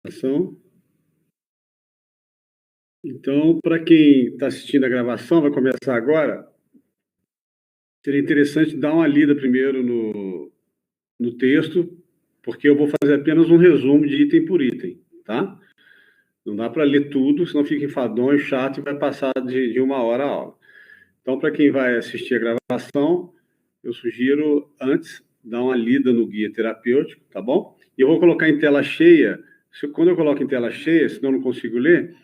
Ação. Então, para quem está assistindo a gravação, vai começar agora, seria interessante dar uma lida primeiro no texto, porque eu vou fazer apenas um resumo de item por item, tá? Não dá para ler tudo, senão fica enfadonho, chato e vai passar de 1 hora a aula. Então, para quem vai assistir a gravação, eu sugiro antes dar uma lida no guia terapêutico, tá bom? E eu vou colocar em tela cheia. Quando eu coloco em tela cheia, senão eu não consigo ler,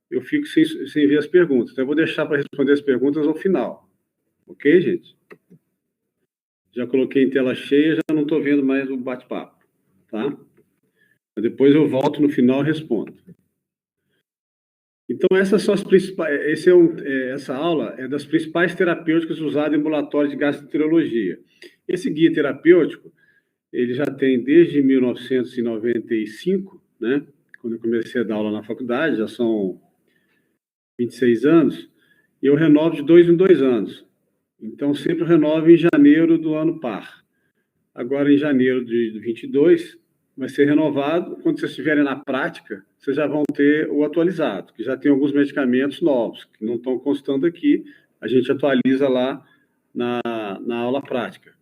eu fico sem ver as perguntas. Então, eu vou deixar para responder as perguntas ao final. Ok, gente? Já coloquei em tela cheia, já não estou vendo mais o bate-papo, tá? Depois eu volto no final e respondo. Então, essas são as principais. Essa aula é das principais terapêuticas usadas em ambulatório de gastroenterologia. Esse guia terapêutico, ele já tem desde 1995, né? Quando eu comecei a dar aula na faculdade, já são 26 anos, e eu renovo de 2 em 2 anos. Então, sempre eu renovo em janeiro do ano par. Agora, em janeiro de 22, vai ser renovado. Quando vocês estiverem na prática, vocês já vão ter o atualizado, que já tem alguns medicamentos novos, que não estão constando aqui, a gente atualiza lá na aula prática.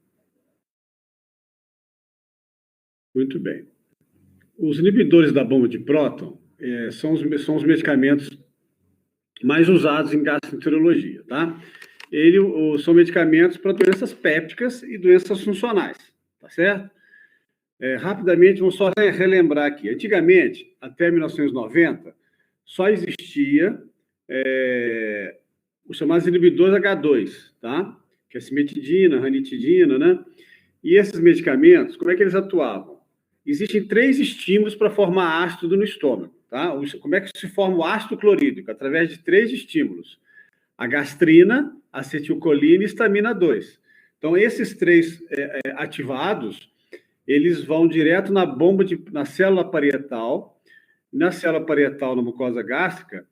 Muito bem. Os inibidores da bomba de próton são os medicamentos mais usados em gastroenterologia, tá? São medicamentos para doenças pépticas e doenças funcionais, tá certo? Rapidamente, vamos só relembrar aqui. Antigamente, até 1990, só existia os chamados inibidores H2, tá? Que é a cimetidina, ranitidina, né? E esses medicamentos, como é que eles atuavam? Existem 3 estímulos para formar ácido no estômago, tá? Como é que se forma o ácido clorídrico? Através de 3 estímulos. A gastrina, acetilcolina e histamina 2. Então, esses 3 ativados, eles vão direto na célula parietal. Na célula parietal, na mucosa gástrica,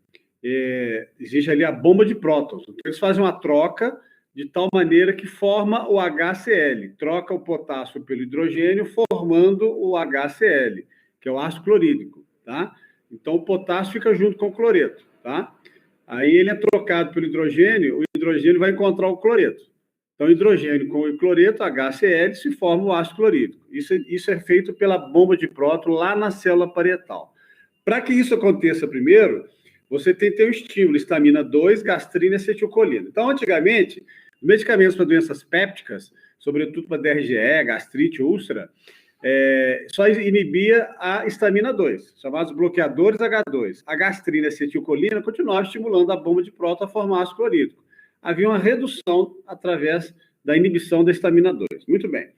existe ali a bomba de prótons. Então, eles fazem uma troca de tal maneira que forma o HCl, troca o potássio pelo hidrogênio, formando o HCl, que é o ácido clorídrico, tá? Então, o potássio fica junto com o cloreto, tá? Aí ele é trocado pelo hidrogênio, o hidrogênio vai encontrar o cloreto. Então, hidrogênio com o cloreto, HCl, se forma o ácido clorídrico. Isso é feito pela bomba de próton lá na célula parietal. Para que isso aconteça primeiro, você tem que ter um estímulo, histamina 2, gastrina e acetilcolina. Então, antigamente, medicamentos para doenças pépticas, sobretudo para DRGE, gastrite, úlcera, só inibia a histamina 2, chamados bloqueadores H2. A gastrina e a acetilcolina continuavam estimulando a bomba de próton a formar ácido clorídrico. Havia uma redução através da inibição da histamina 2. Muito bem.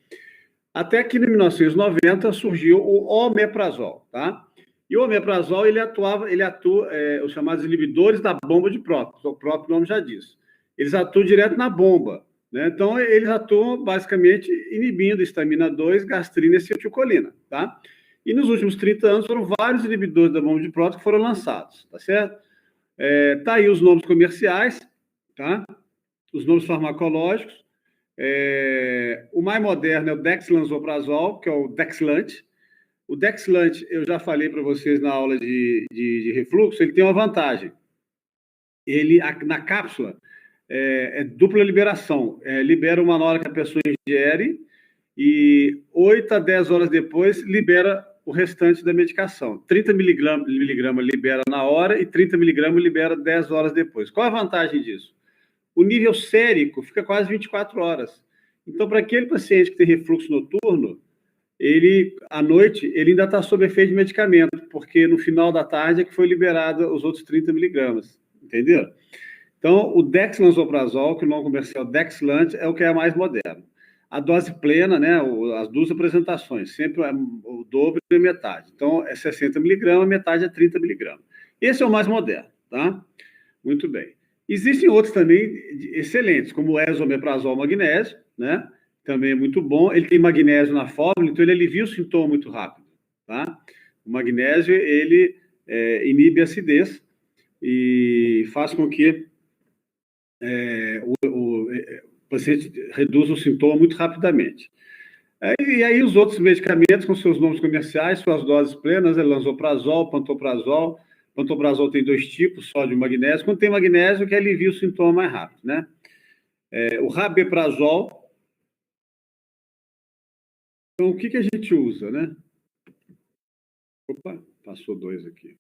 Até que em 1990 surgiu o omeprazol, tá? E o omeprazol, ele atua, os chamados inibidores da bomba de próton, o próprio nome já diz. Eles atuam direto na bomba, né? Então, eles atuam basicamente inibindo histamina 2, gastrina e acetilcolina, tá? E nos últimos 30 anos foram vários inibidores da bomba de próton que foram lançados, tá certo? Tá aí os nomes comerciais, tá? Os nomes farmacológicos. O mais moderno é o dexlansoprazol, que é o Dexlant. O Dexlant, eu já falei para vocês na aula de refluxo, ele tem uma vantagem. Ele, na cápsula, é dupla liberação. Libera uma na hora que a pessoa ingere e 8 a 10 horas depois libera o restante da medicação. 30 miligramas libera na hora e 30 miligramas libera 10 horas depois. Qual a vantagem disso? O nível sérico fica quase 24 horas. Então, para aquele paciente que tem refluxo noturno, à noite, ele ainda está sob efeito de medicamento, porque no final da tarde é que foi liberado os outros 30 miligramas. Entenderam? Então, o dexlansoprazol, que o nome comercial Dexlant, é o que é mais moderno. A dose plena, né, as 2 apresentações, sempre o dobro e metade. Então, é 60 miligramas, metade é 30 miligramas. Esse é o mais moderno, tá? Muito bem. Existem outros também excelentes, como o esomeprazol magnésio, né? Também é muito bom. Ele tem magnésio na fórmula, então ele alivia o sintoma muito rápido, tá? O magnésio, ele inibe a acidez e faz com que o paciente reduza o sintoma muito rapidamente. E aí os outros medicamentos com seus nomes comerciais, suas doses plenas, lanzoprazol, pantoprazol. Pantoprazol tem 2 tipos, sódio e magnésio. Quando tem magnésio, que alivia o sintoma mais rápido, né? O rabeprazol. Então, o que a gente usa, né? Opa, passou 2 aqui.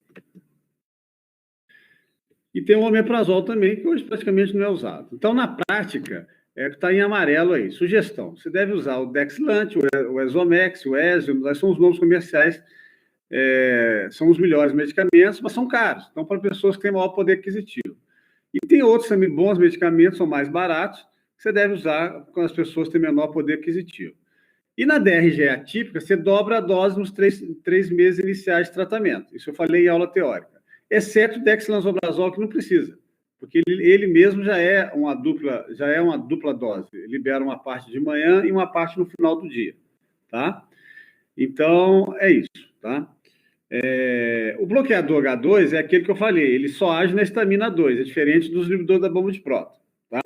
E tem o omeprazol também, que hoje praticamente não é usado. Então, na prática, está em amarelo aí. Sugestão: você deve usar o Dexilant, o Exomex, o Ezium, são os nomes comerciais, são os melhores medicamentos, mas são caros. Então, para pessoas que têm maior poder aquisitivo. E tem outros também bons medicamentos, são mais baratos, que você deve usar quando as pessoas têm menor poder aquisitivo. E na DRG atípica, você dobra a dose nos 3 meses iniciais de tratamento. Isso eu falei em aula teórica. Exceto o dexlansoprazol, que não precisa, porque ele mesmo já é uma dupla dose. Ele libera uma parte de manhã e uma parte no final do dia, tá? Então, é isso, tá? O bloqueador H2 é aquele que eu falei, ele só age na histamina 2, é diferente dos inibidores da bomba de próton, tá?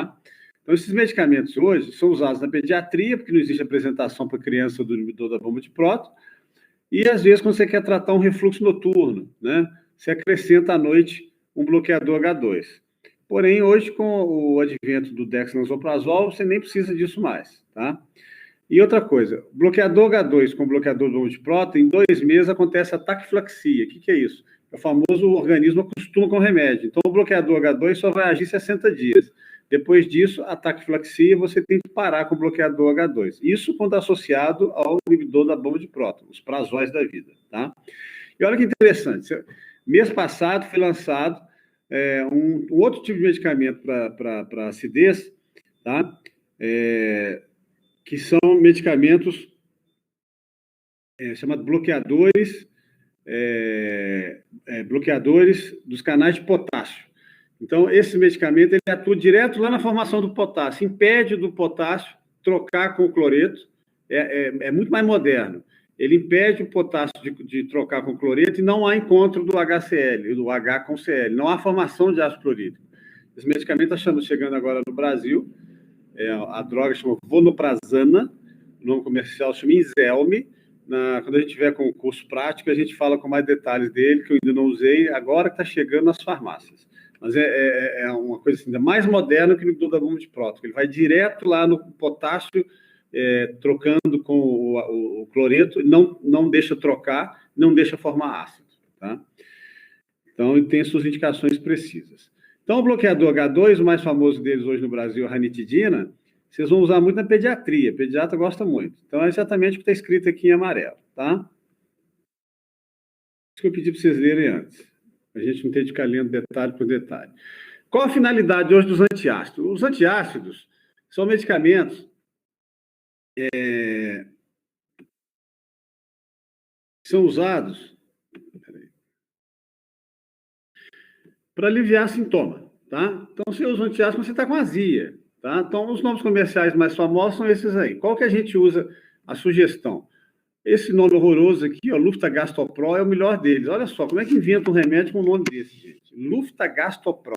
Então, esses medicamentos hoje são usados na pediatria, porque não existe apresentação para criança do inibidor da bomba de próton, e às vezes quando você quer tratar um refluxo noturno, né? Você acrescenta à noite um bloqueador H2. Porém, hoje, com o advento do dexlansoprazol, você nem precisa disso mais, tá? E outra coisa, bloqueador H2 com bloqueador do de próton, em 2 meses acontece a taquifilaxia. O que é isso? É o famoso organismo acostuma com o remédio. Então, o bloqueador H2 só vai agir 60 dias. Depois disso, a taquifilaxia, você tem que parar com o bloqueador H2. Isso quando associado ao inibidor da bomba de próton, os prazóis da vida, tá? E olha que interessante, mês passado foi lançado um outro tipo de medicamento para acidez, tá? Que são medicamentos chamados bloqueadores dos canais de potássio. Então, esse medicamento ele atua direto lá na formação do potássio, impede do potássio trocar com o cloreto, é muito mais moderno. Ele impede o potássio de trocar com o cloreto e não há encontro do HCl, do H com Cl, não há formação de ácido clorídrico. Esse medicamento está chegando agora no Brasil, a droga chama vonoprazana, o nome comercial chama Inzelme. Quando a gente tiver com o curso prático, a gente fala com mais detalhes dele, que eu ainda não usei, agora que está chegando nas farmácias. Mas é uma coisa assim, mais moderna que o inibidor da bomba de próton. Ele vai direto lá no potássio, trocando com o cloreto, não deixa trocar, não deixa formar ácido, tá? Então, ele tem suas indicações precisas. Então, o bloqueador H2, o mais famoso deles hoje no Brasil, a ranitidina, vocês vão usar muito na pediatria. O pediatra gosta muito. Então, é exatamente o que está escrito aqui em amarelo, tá? Isso que eu pedi para vocês lerem antes. A gente não tem de ficar lendo detalhe por detalhe. Qual a finalidade hoje dos antiácidos? Os antiácidos são medicamentos que são usados para aliviar sintoma, tá? Então, você usa o antiácido quando você está com azia, tá? Então, os nomes comerciais mais famosos são esses aí. Qual que a gente usa a sugestão? Esse nome horroroso aqui, ó, Luftagastopro, é o melhor deles. Olha só, como é que inventa um remédio com um nome desse, gente? Luftagastopro.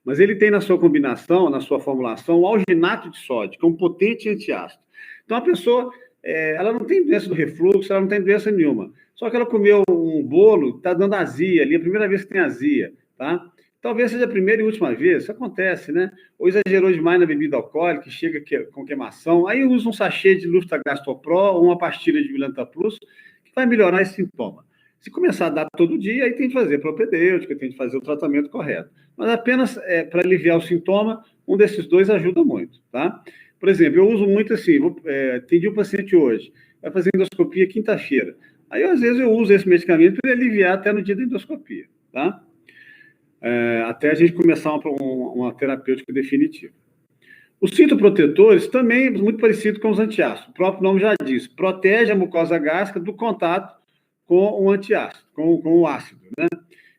Mas ele tem na sua combinação, na sua formulação, o alginato de sódio, que é um potente antiácido. Então, a pessoa, ela não tem doença do refluxo, ela não tem doença nenhuma. Só que ela comeu um bolo, está dando azia ali, é a primeira vez que tem azia, tá? Talvez seja a primeira e última vez, isso acontece, né? Ou exagerou demais na bebida alcoólica, que chega com queimação, aí usa um sachê de Luftagastopro ou uma pastilha de Vilanta Plus, que vai melhorar esse sintoma. Se começar a dar todo dia, aí tem que fazer propedêutica, tem que fazer o tratamento correto. Mas apenas para aliviar o sintoma, um desses dois ajuda muito, tá? Por exemplo, eu uso muito assim, atendi um paciente hoje, vai fazer endoscopia quinta-feira. Aí, às vezes, eu uso esse medicamento para aliviar até no dia da endoscopia, tá? Até a gente começar uma terapêutica definitiva. Os citoprotetores também muito parecido com os antiácidos. O próprio nome já diz, protege a mucosa gástrica do contato com o antiácido, com o ácido, né?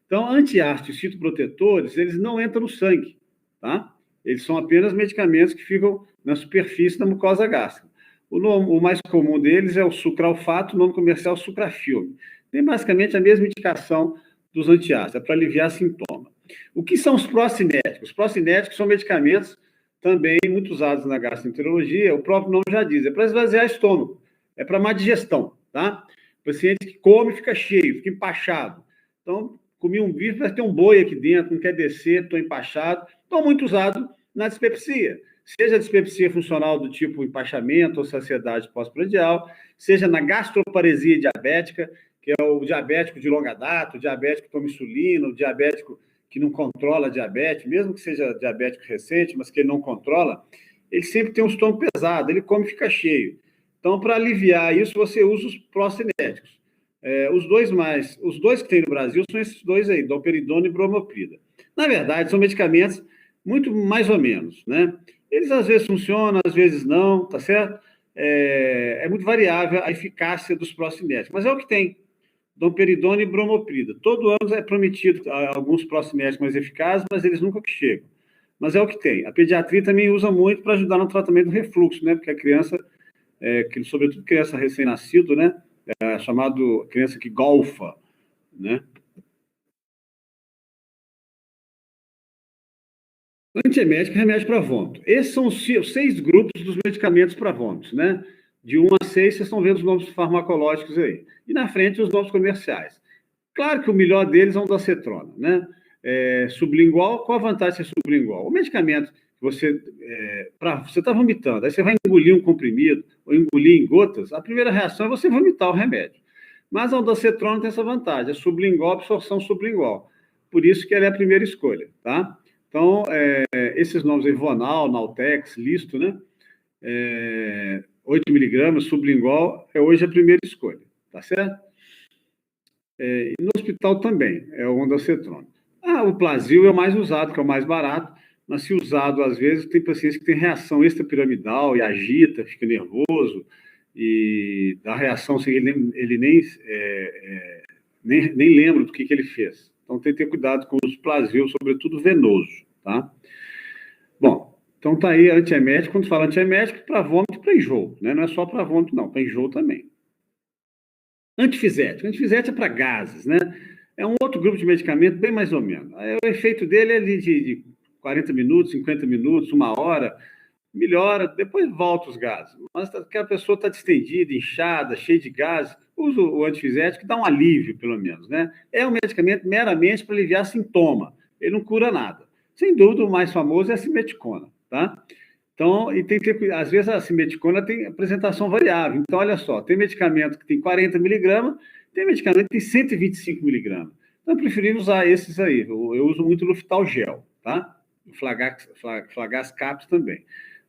Então, antiácidos e citoprotetores, eles não entram no sangue, tá? Eles são apenas medicamentos que ficam na superfície da mucosa gástrica. O mais comum deles é o sucralfato, o nome comercial sucrafilme. Tem basicamente a mesma indicação dos antiácidos, é para aliviar sintoma. O que são os procinéticos? Os procinéticos são medicamentos também muito usados na gastroenterologia, o próprio nome já diz, é para esvaziar o estômago. é para má digestão, tá? Paciente que come fica cheio, fica empachado. Então, comi um bife, vai ter um boi aqui dentro, não quer descer, estou empachado. Então, muito usado na dispepsia. Seja a dispepsia funcional do tipo empachamento ou saciedade pós-prandial, seja na gastroparesia diabética, que é o diabético de longa data, o diabético que toma insulina, o diabético que não controla a diabetes, mesmo que seja diabético recente, mas que ele não controla, ele sempre tem um estômago pesado, ele come e fica cheio. Então, para aliviar isso, você usa os pró-cinéticos. Os dois que tem no Brasil são esses dois aí, domperidona e bromoprida. Na verdade, são medicamentos muito mais ou menos, né? Eles às vezes funcionam, às vezes não, tá certo? É muito variável a eficácia dos pró-cinéticos, mas é o que tem. Domperidona e bromoprida. Todo ano é prometido alguns pró-cinéticos mais eficazes, mas eles nunca chegam. Mas é o que tem. A pediatria também usa muito para ajudar no tratamento do refluxo, né? Porque a criança, sobretudo criança recém-nascida, né? Chamado criança que golfa, né? Antiemético e remédio para vômito. Esses são os 6 grupos dos medicamentos para vômitos, né? De 1 a 6, vocês estão vendo os nomes farmacológicos aí. E na frente, os nomes comerciais. Claro que o melhor deles é o ondansetrona, né? Sublingual, qual a vantagem de ser sublingual? O medicamento que você está vomitando, aí você vai engolir um comprimido ou engolir em gotas, a primeira reação é você vomitar o remédio. Mas a ondansetrona tem essa vantagem, é sublingual, absorção sublingual. Por isso que ela é a primeira escolha, tá? Então, esses nomes aí, Vonal, Naltex, Listo, né? 8 miligramas, sublingual, é hoje a primeira escolha, tá certo? E no hospital também, é o ondansetrona. O Plasil é o mais usado, que é o mais barato, mas se usado, às vezes, tem pacientes que têm reação extrapiramidal e agita, fica nervoso, e dá reação, assim, ele nem lembra do que ele fez. Então, tem que ter cuidado com os Plasil, sobretudo venoso, tá? Bom, então tá aí antiemético. Quando fala antiemético, para vômito e para enjoo, né? Não é só para vômito, não, para enjoo também. Antifisete. Antifisete é para gases, né? É um outro grupo de medicamento, bem mais ou menos. O efeito dele é de 40 minutos, 50 minutos, 1 hora, melhora, depois volta os gases. Mas aquela pessoa está distendida, inchada, cheia de gases, usa o antifisete, que dá um alívio, pelo menos, né? É um medicamento meramente para aliviar sintoma. Ele não cura nada. Sem dúvida, o mais famoso é a simeticona, tá? Então, e tem que ter, às vezes a simeticona tem apresentação variável. Então, olha só, tem medicamento que tem 40 miligramas, tem medicamento que tem 125 miligramas. Então, eu preferi usar esses aí. Eu uso muito o Luftal Gel, tá? O Flagas Caps também.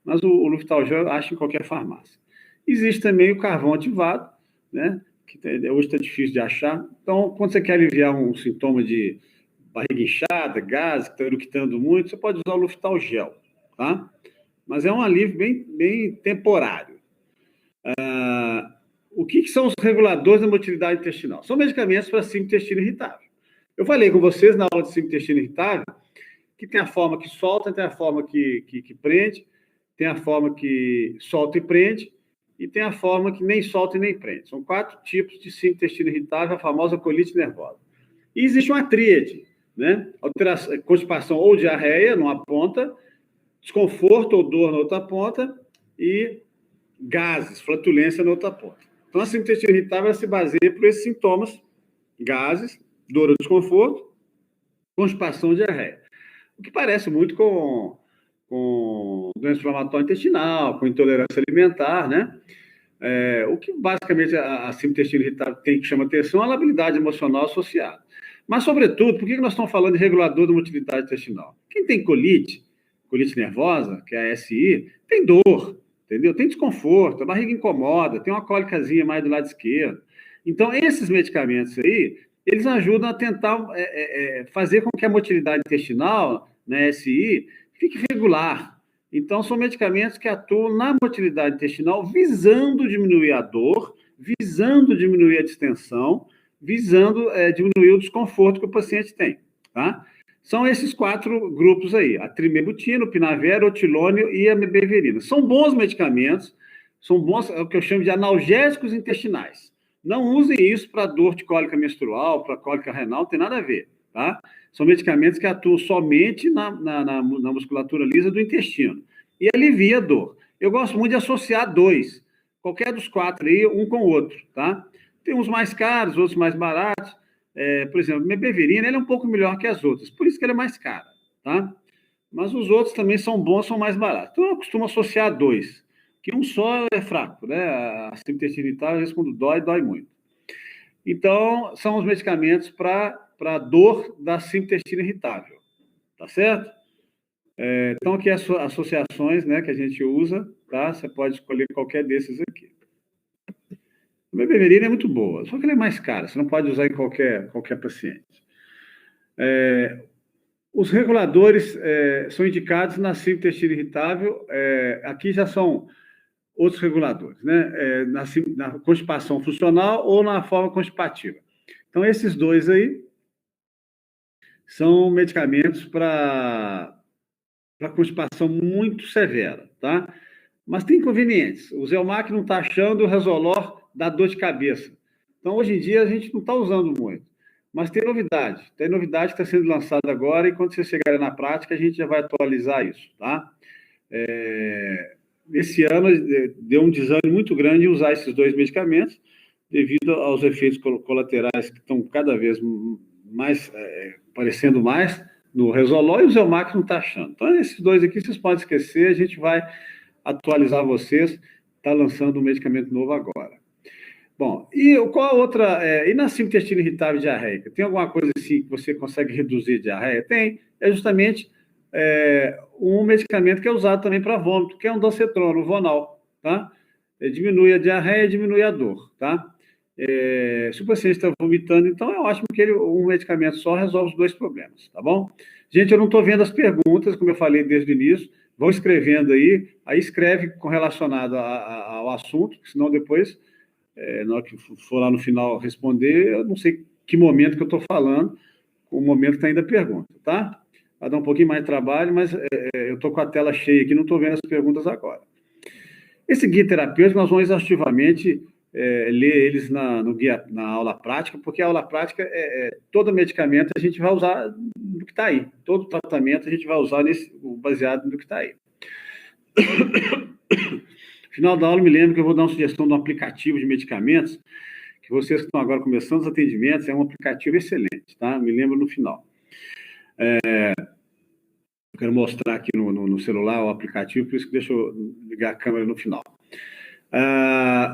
Mas o Luftal Gel eu acho em qualquer farmácia. Existe também o carvão ativado, né? Que hoje está difícil de achar. Então, quando você quer aliviar um sintoma de barriga inchada, gás, que está eructando muito, você pode usar o Luftal Gel, tá? Mas é um alívio bem temporário. O que são os reguladores da motilidade intestinal? São medicamentos para síndrome do intestino irritável. Eu falei com vocês na aula de síndrome do intestino irritável que tem a forma que solta, tem a forma que prende, tem a forma que solta e prende, e tem a forma que nem solta e nem prende. São 4 tipos de síndrome do intestino irritável, a famosa colite nervosa. E existe uma tríade, né? Constipação ou diarreia numa ponta, desconforto ou dor na outra ponta e gases, flatulência na outra ponta. Então, a síndrome do intestino irritável se baseia por esses sintomas: gases, dor ou desconforto, constipação e diarreia. O que parece muito com doença inflamatória intestinal, com intolerância alimentar, né? O que basicamente a síndrome do intestino irritável tem que chamar atenção é a labilidade emocional associada. Mas, sobretudo, por que nós estamos falando de regulador da motilidade intestinal? Quem tem colite nervosa, que é a SI, tem dor, entendeu? Tem desconforto, a barriga incomoda, tem uma cólicazinha mais do lado esquerdo. Então, esses medicamentos aí, eles ajudam a tentar fazer com que a motilidade intestinal, na SI, fique regular. Então, são medicamentos que atuam na motilidade intestinal visando diminuir a dor, visando diminuir a distensão, visando diminuir o desconforto que o paciente tem, tá? São esses 4 grupos aí: a trimebutina, o pinavera, o otilônio e a mebeverina. São bons medicamentos, são bons, é o que eu chamo de analgésicos intestinais. Não usem isso para dor de cólica menstrual, para cólica renal, não tem nada a ver, tá? São medicamentos que atuam somente na musculatura lisa do intestino e alivia a dor. Eu gosto muito de associar 2. Qualquer dos quatro aí, um com o outro, tá? Tem uns mais caros, outros mais baratos. Por exemplo, a mebeverina, ela é um pouco melhor que as outras, por isso que ela é mais cara, tá? Mas os outros também são bons, são mais baratos. Então, eu costumo associar dois, que um só é fraco, né? A simtestina irritável, às vezes, quando dói, dói muito. Então, são os medicamentos para dor da simtestina irritável, tá certo? Então, aqui as associações, né, que a gente usa, tá? Você pode escolher qualquer desses aqui. A mebeverina é muito boa, só que ela é mais cara, você não pode usar em qualquer paciente. Os reguladores são indicados na simtestina irritável, aqui já são outros reguladores, né? Na constipação funcional ou na forma constipativa. Então, esses dois aí são medicamentos para constipação muito severa, tá? Mas tem inconvenientes. O Zelmac não está achando, o Resolor dá dor de cabeça. Então, hoje em dia, a gente não está usando muito. Mas tem novidade. Tem novidade que está sendo lançada agora e quando você chegar na prática, a gente já vai atualizar isso, tá? Esse ano deu um desânimo muito grande em usar esses dois medicamentos devido aos efeitos colaterais que estão cada vez mais, aparecendo mais no Resolol e o Zelmac não está achando. Então, esses dois aqui vocês podem esquecer, a gente vai atualizar vocês, está lançando um medicamento novo agora. Bom, e qual a outra... e na simtestina irritável diarreica? Tem alguma coisa assim que você consegue reduzir a diarreia? Tem, é justamente um medicamento que é usado também para vômito, que é um dancetrona, o Vonal, tá? Diminui a diarreia, diminui a dor, tá? Se o paciente está vomitando, então é ótimo que um medicamento só resolve os dois problemas, tá bom? Gente, eu não estou vendo as perguntas, como eu falei desde o início, vão escrevendo aí escreve relacionado ao assunto, senão depois, na hora que for lá no final responder, eu não sei que momento que eu estou falando, o momento que está ainda a pergunta, tá? Vai dar um pouquinho mais de trabalho, mas eu estou com a tela cheia aqui, não estou vendo as perguntas agora. Esse guia terapêutico, nós vamos exaustivamente ler eles na aula prática, porque a aula prática, todo medicamento a gente vai usar no que está aí. Todo tratamento a gente vai usar baseado no que está aí. No final da aula, me lembro que eu vou dar uma sugestão de um aplicativo de medicamentos, que vocês que estão agora começando os atendimentos, é um aplicativo excelente, tá? Me lembro no final. Eu quero mostrar aqui no celular o aplicativo, por isso que deixa eu ligar a câmera no final.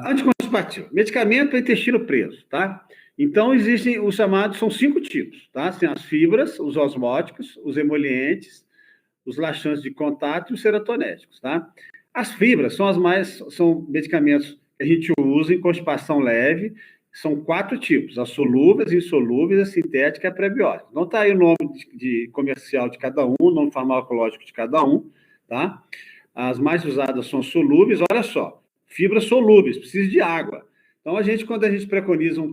Anticonstipativo, medicamento para intestino preso, tá? Então, existem os chamados, são 5 tipos, tá? Tem as fibras, os osmóticos, os emolientes, os laxantes de contato e os serotonéticos, tá? As fibras são medicamentos que a gente usa em constipação leve, são 4 tipos, as solúveis, insolúveis, a sintética e a prebiótica. Não está aí o nome de comercial de cada um, o nome farmacológico de cada um, tá? As mais usadas são solúveis, olha só, fibras solúveis, precisa de água. Então, quando a gente preconiza um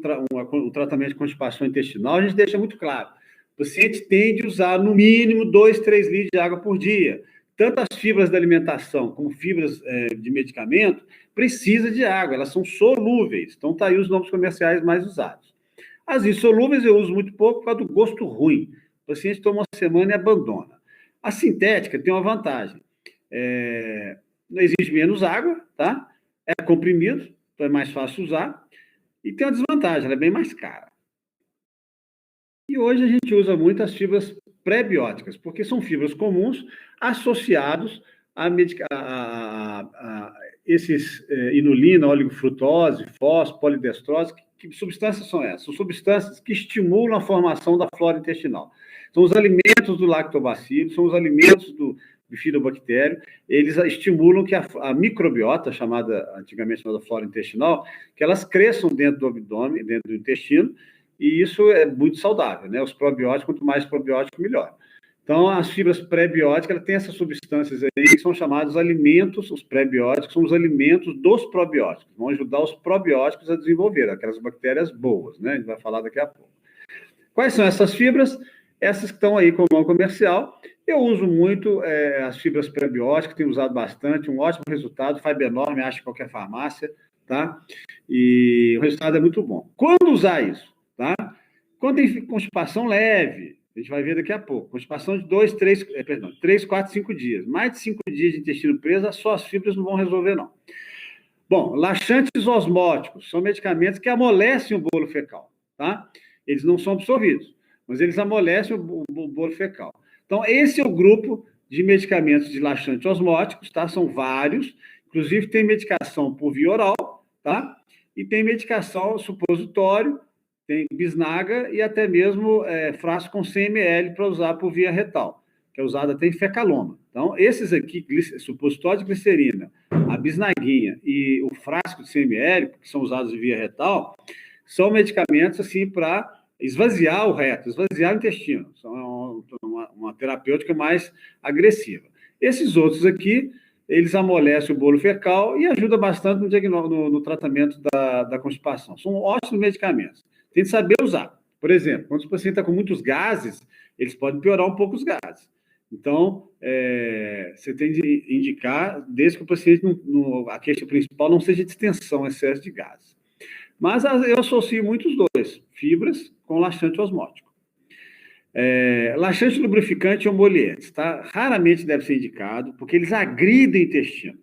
tratamento de constipação intestinal, a gente deixa muito claro, o paciente tem de usar no mínimo 2, 3 litros de água por dia. Tanto as fibras da alimentação como fibras de medicamento precisa de água, elas são solúveis. Então, está aí os nomes comerciais mais usados. As insolúveis eu uso muito pouco por causa do gosto ruim. O paciente toma uma semana e abandona. A sintética tem uma vantagem. Não exige menos água, tá? É comprimido, então é mais fácil usar. E tem uma desvantagem, ela é bem mais cara. E hoje a gente usa muito as fibras pré-bióticas, porque são fibras comuns associados a esses inulina, oligofrutose, fósforo, polidestrose. Que substâncias são essas? São substâncias que estimulam a formação da flora intestinal. São os alimentos do lactobacillus, são os alimentos do bifidobactério, eles estimulam que a microbiota, antigamente chamada flora intestinal, que elas cresçam dentro do abdômen, dentro do intestino, e isso é muito saudável, né? Os probióticos, quanto mais probiótico, melhor. Então, as fibras pré-bióticas, elas têm essas substâncias aí que são chamados alimentos, os pré-bióticos são os alimentos dos probióticos, vão ajudar os probióticos a desenvolver aquelas bactérias boas, né? A gente vai falar daqui a pouco. Quais são essas fibras? Essas que estão aí com o nome comercial. Eu uso muito as fibras pré-bióticas, tenho usado bastante, um ótimo resultado, Fiber enorme, acho em qualquer farmácia, tá? E o resultado é muito bom. Quando usar isso? Tá? Quando tem constipação leve, a gente vai ver daqui a pouco, constipação de 3, 4, 5 dias. Mais de 5 dias de intestino preso, só as fibras não vão resolver, não. Bom, laxantes osmóticos são medicamentos que amolecem o bolo fecal, tá? Eles não são absorvidos, mas eles amolecem o bolo fecal. Então, esse é o grupo de medicamentos de laxantes osmóticos, tá? São vários, inclusive tem medicação por via oral, tá? E tem medicação supositório, tem bisnaga e até mesmo frasco com 100 ml para usar por via retal, que é usado até em fecaloma. Então, esses aqui, supositório de glicerina, a bisnaguinha e o frasco de 100 ml, que são usados via retal, são medicamentos assim para esvaziar o reto, esvaziar o intestino. São uma terapêutica mais agressiva. Esses outros aqui, eles amolecem o bolo fecal e ajudam bastante no tratamento da constipação. São ótimos medicamentos. Tem que saber usar. Por exemplo, quando o paciente está com muitos gases, eles podem piorar um pouco os gases. Então, você tem de indicar, desde que o paciente, a queixa principal não seja distensão, excesso de gases. Mas eu associo muito os dois, fibras com laxante osmótico. Laxante lubrificante e emolientes, tá? Raramente deve ser indicado, porque eles agridem o intestino.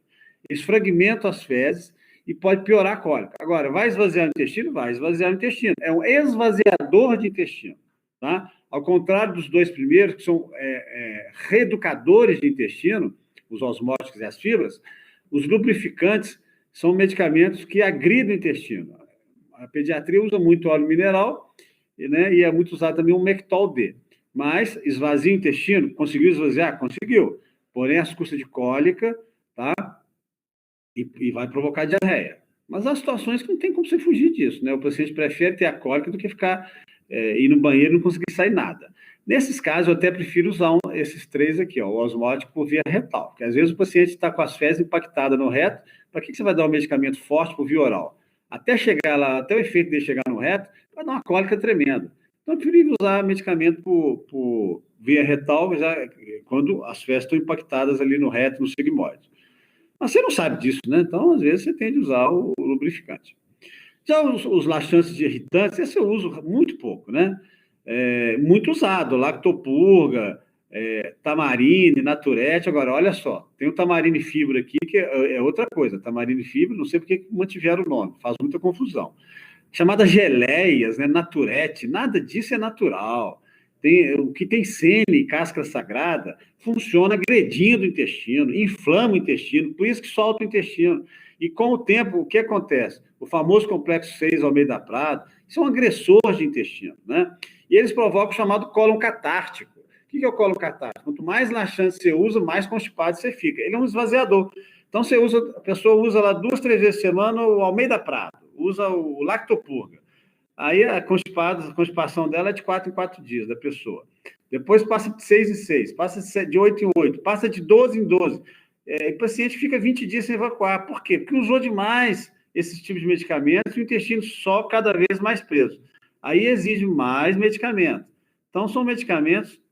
Eles fragmentam as fezes e pode piorar a cólica. Agora, vai esvaziar o intestino? Vai esvaziar o intestino. É um esvaziador de intestino, tá? Ao contrário dos dois primeiros, que são reeducadores de intestino, os osmóticos e as fibras, os lubrificantes são medicamentos que agridem o intestino. A pediatria usa muito óleo mineral, né, e é muito usado também o Mectol D. Mas esvazia o intestino? Conseguiu esvaziar? Conseguiu. Porém, as custas de cólica, tá? E vai provocar diarreia. Mas há situações que não tem como você fugir disso, né? O paciente prefere ter a cólica do que ficar ir no banheiro e não conseguir sair nada. Nesses casos, eu até prefiro usar esses três aqui, ó, o osmótico por via retal, porque às vezes o paciente está com as fezes impactadas no reto, para que você vai dar um medicamento forte por via oral? Até chegar lá, até o efeito dele chegar no reto, vai dar uma cólica tremenda. Então, eu prefiro usar medicamento por via retal, já, quando as fezes estão impactadas ali no reto, no sigmoide. Mas você não sabe disso, né? Então, às vezes, você tem de usar o lubrificante. Já os laxantes de irritantes, esse eu uso muito pouco, né? Muito usado, lactopurga, tamarine, naturete. Agora, olha só, tem o tamarine fibra aqui, que é outra coisa. Tamarine fibra, não sei porque mantiveram o nome, faz muita confusão. Chamadas geleias, né? Naturete, nada disso é natural. O que tem sene, casca sagrada, funciona agredindo o intestino, inflama o intestino, por isso que solta o intestino. E com o tempo, o que acontece? O famoso complexo 6 Almeida Prado, isso é um agressor de intestino, né? E eles provocam o chamado cólon catártico. O que é o cólon catártico? Quanto mais laxante você usa, mais constipado você fica. Ele é um esvaziador. Então, a pessoa usa lá 2, 3 vezes por semana o Almeida Prado, usa o lactopurga. Aí a constipação dela é de 4 em 4 dias, da pessoa. Depois passa de 6 em 6, passa de 8 em 8, passa de 12 em 12. O paciente fica 20 dias sem evacuar. Por quê? Porque usou demais esses tipos de medicamentos e o intestino só cada vez mais preso. Aí exige mais medicamento. Então, são medicamentos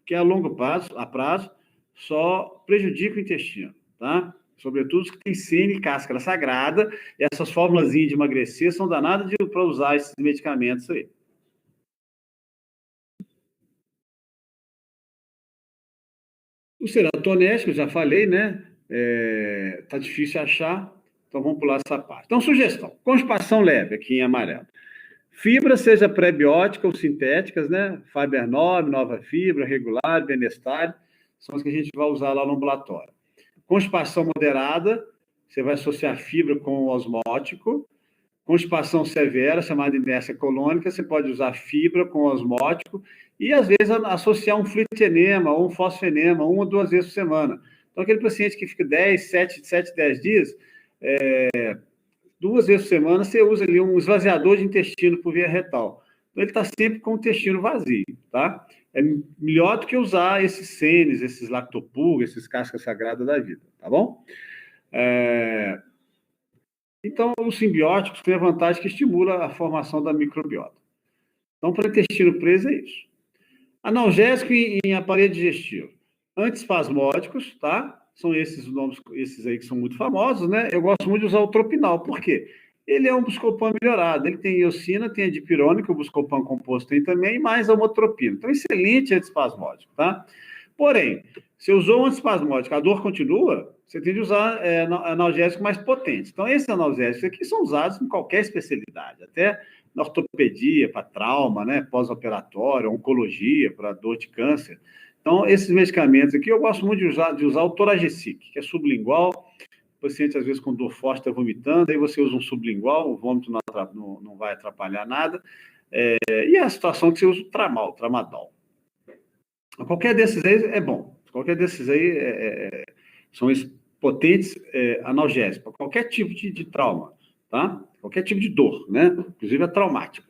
que a longo prazo, só prejudicam o intestino, tá? Sobretudo os que têm sene e cáscara sagrada, e essas fórmulas de emagrecer são danadas para usar esses medicamentos aí. O serotonético, eu já falei, né? Tá difícil achar, então vamos pular essa parte. Então, sugestão: constipação leve, aqui em amarelo. Fibra, seja pré-biótica ou sintéticas, né? Fiber Nova Fibra, regular, Benestar, são as que a gente vai usar lá no ambulatório. Constipação moderada, você vai associar fibra com o osmótico. Constipação severa, chamada inércia colônica, você pode usar fibra com osmótico e, às vezes, associar um fluidenema ou um fosfenema 1 ou 2 vezes por semana. Então, aquele paciente que fica 7, 10 dias, 2 vezes por semana, você usa ali um esvaziador de intestino por via retal. Então, ele está sempre com o intestino vazio, tá? É melhor do que usar esses senes, esses lactopurga, esses cascas sagradas da vida, tá bom? Então, os simbióticos têm a vantagem que estimula a formação da microbiota. Então, para o intestino preso é isso. Analgésico em aparelho digestivo. Antiespasmódicos, tá? São esses nomes, esses aí que são muito famosos, né? Eu gosto muito de usar o Tropinal. Por quê? Ele é um Buscopan melhorado. Ele tem iosina, tem a dipirona, que o Buscopan composto tem também, e mais a homotropina. Então, excelente antiespasmódico, tá? Porém, se usou um antiespasmódico, a dor continua, você tem de usar analgésicos mais potentes. Então, esses analgésicos aqui são usados em qualquer especialidade, até na ortopedia, para trauma, né, pós-operatório, oncologia, para dor de câncer. Então, esses medicamentos aqui, eu gosto muito de usar o Toragesic, que é sublingual. O paciente, às vezes, com dor forte, está vomitando, aí você usa um sublingual, o vômito não vai atrapalhar nada. E a situação que você usa o tramadol. Qualquer desses aí é bom. Qualquer desses aí são potentes analgésicos, para qualquer tipo de trauma, tá? Qualquer tipo de dor, né? Inclusive a traumática.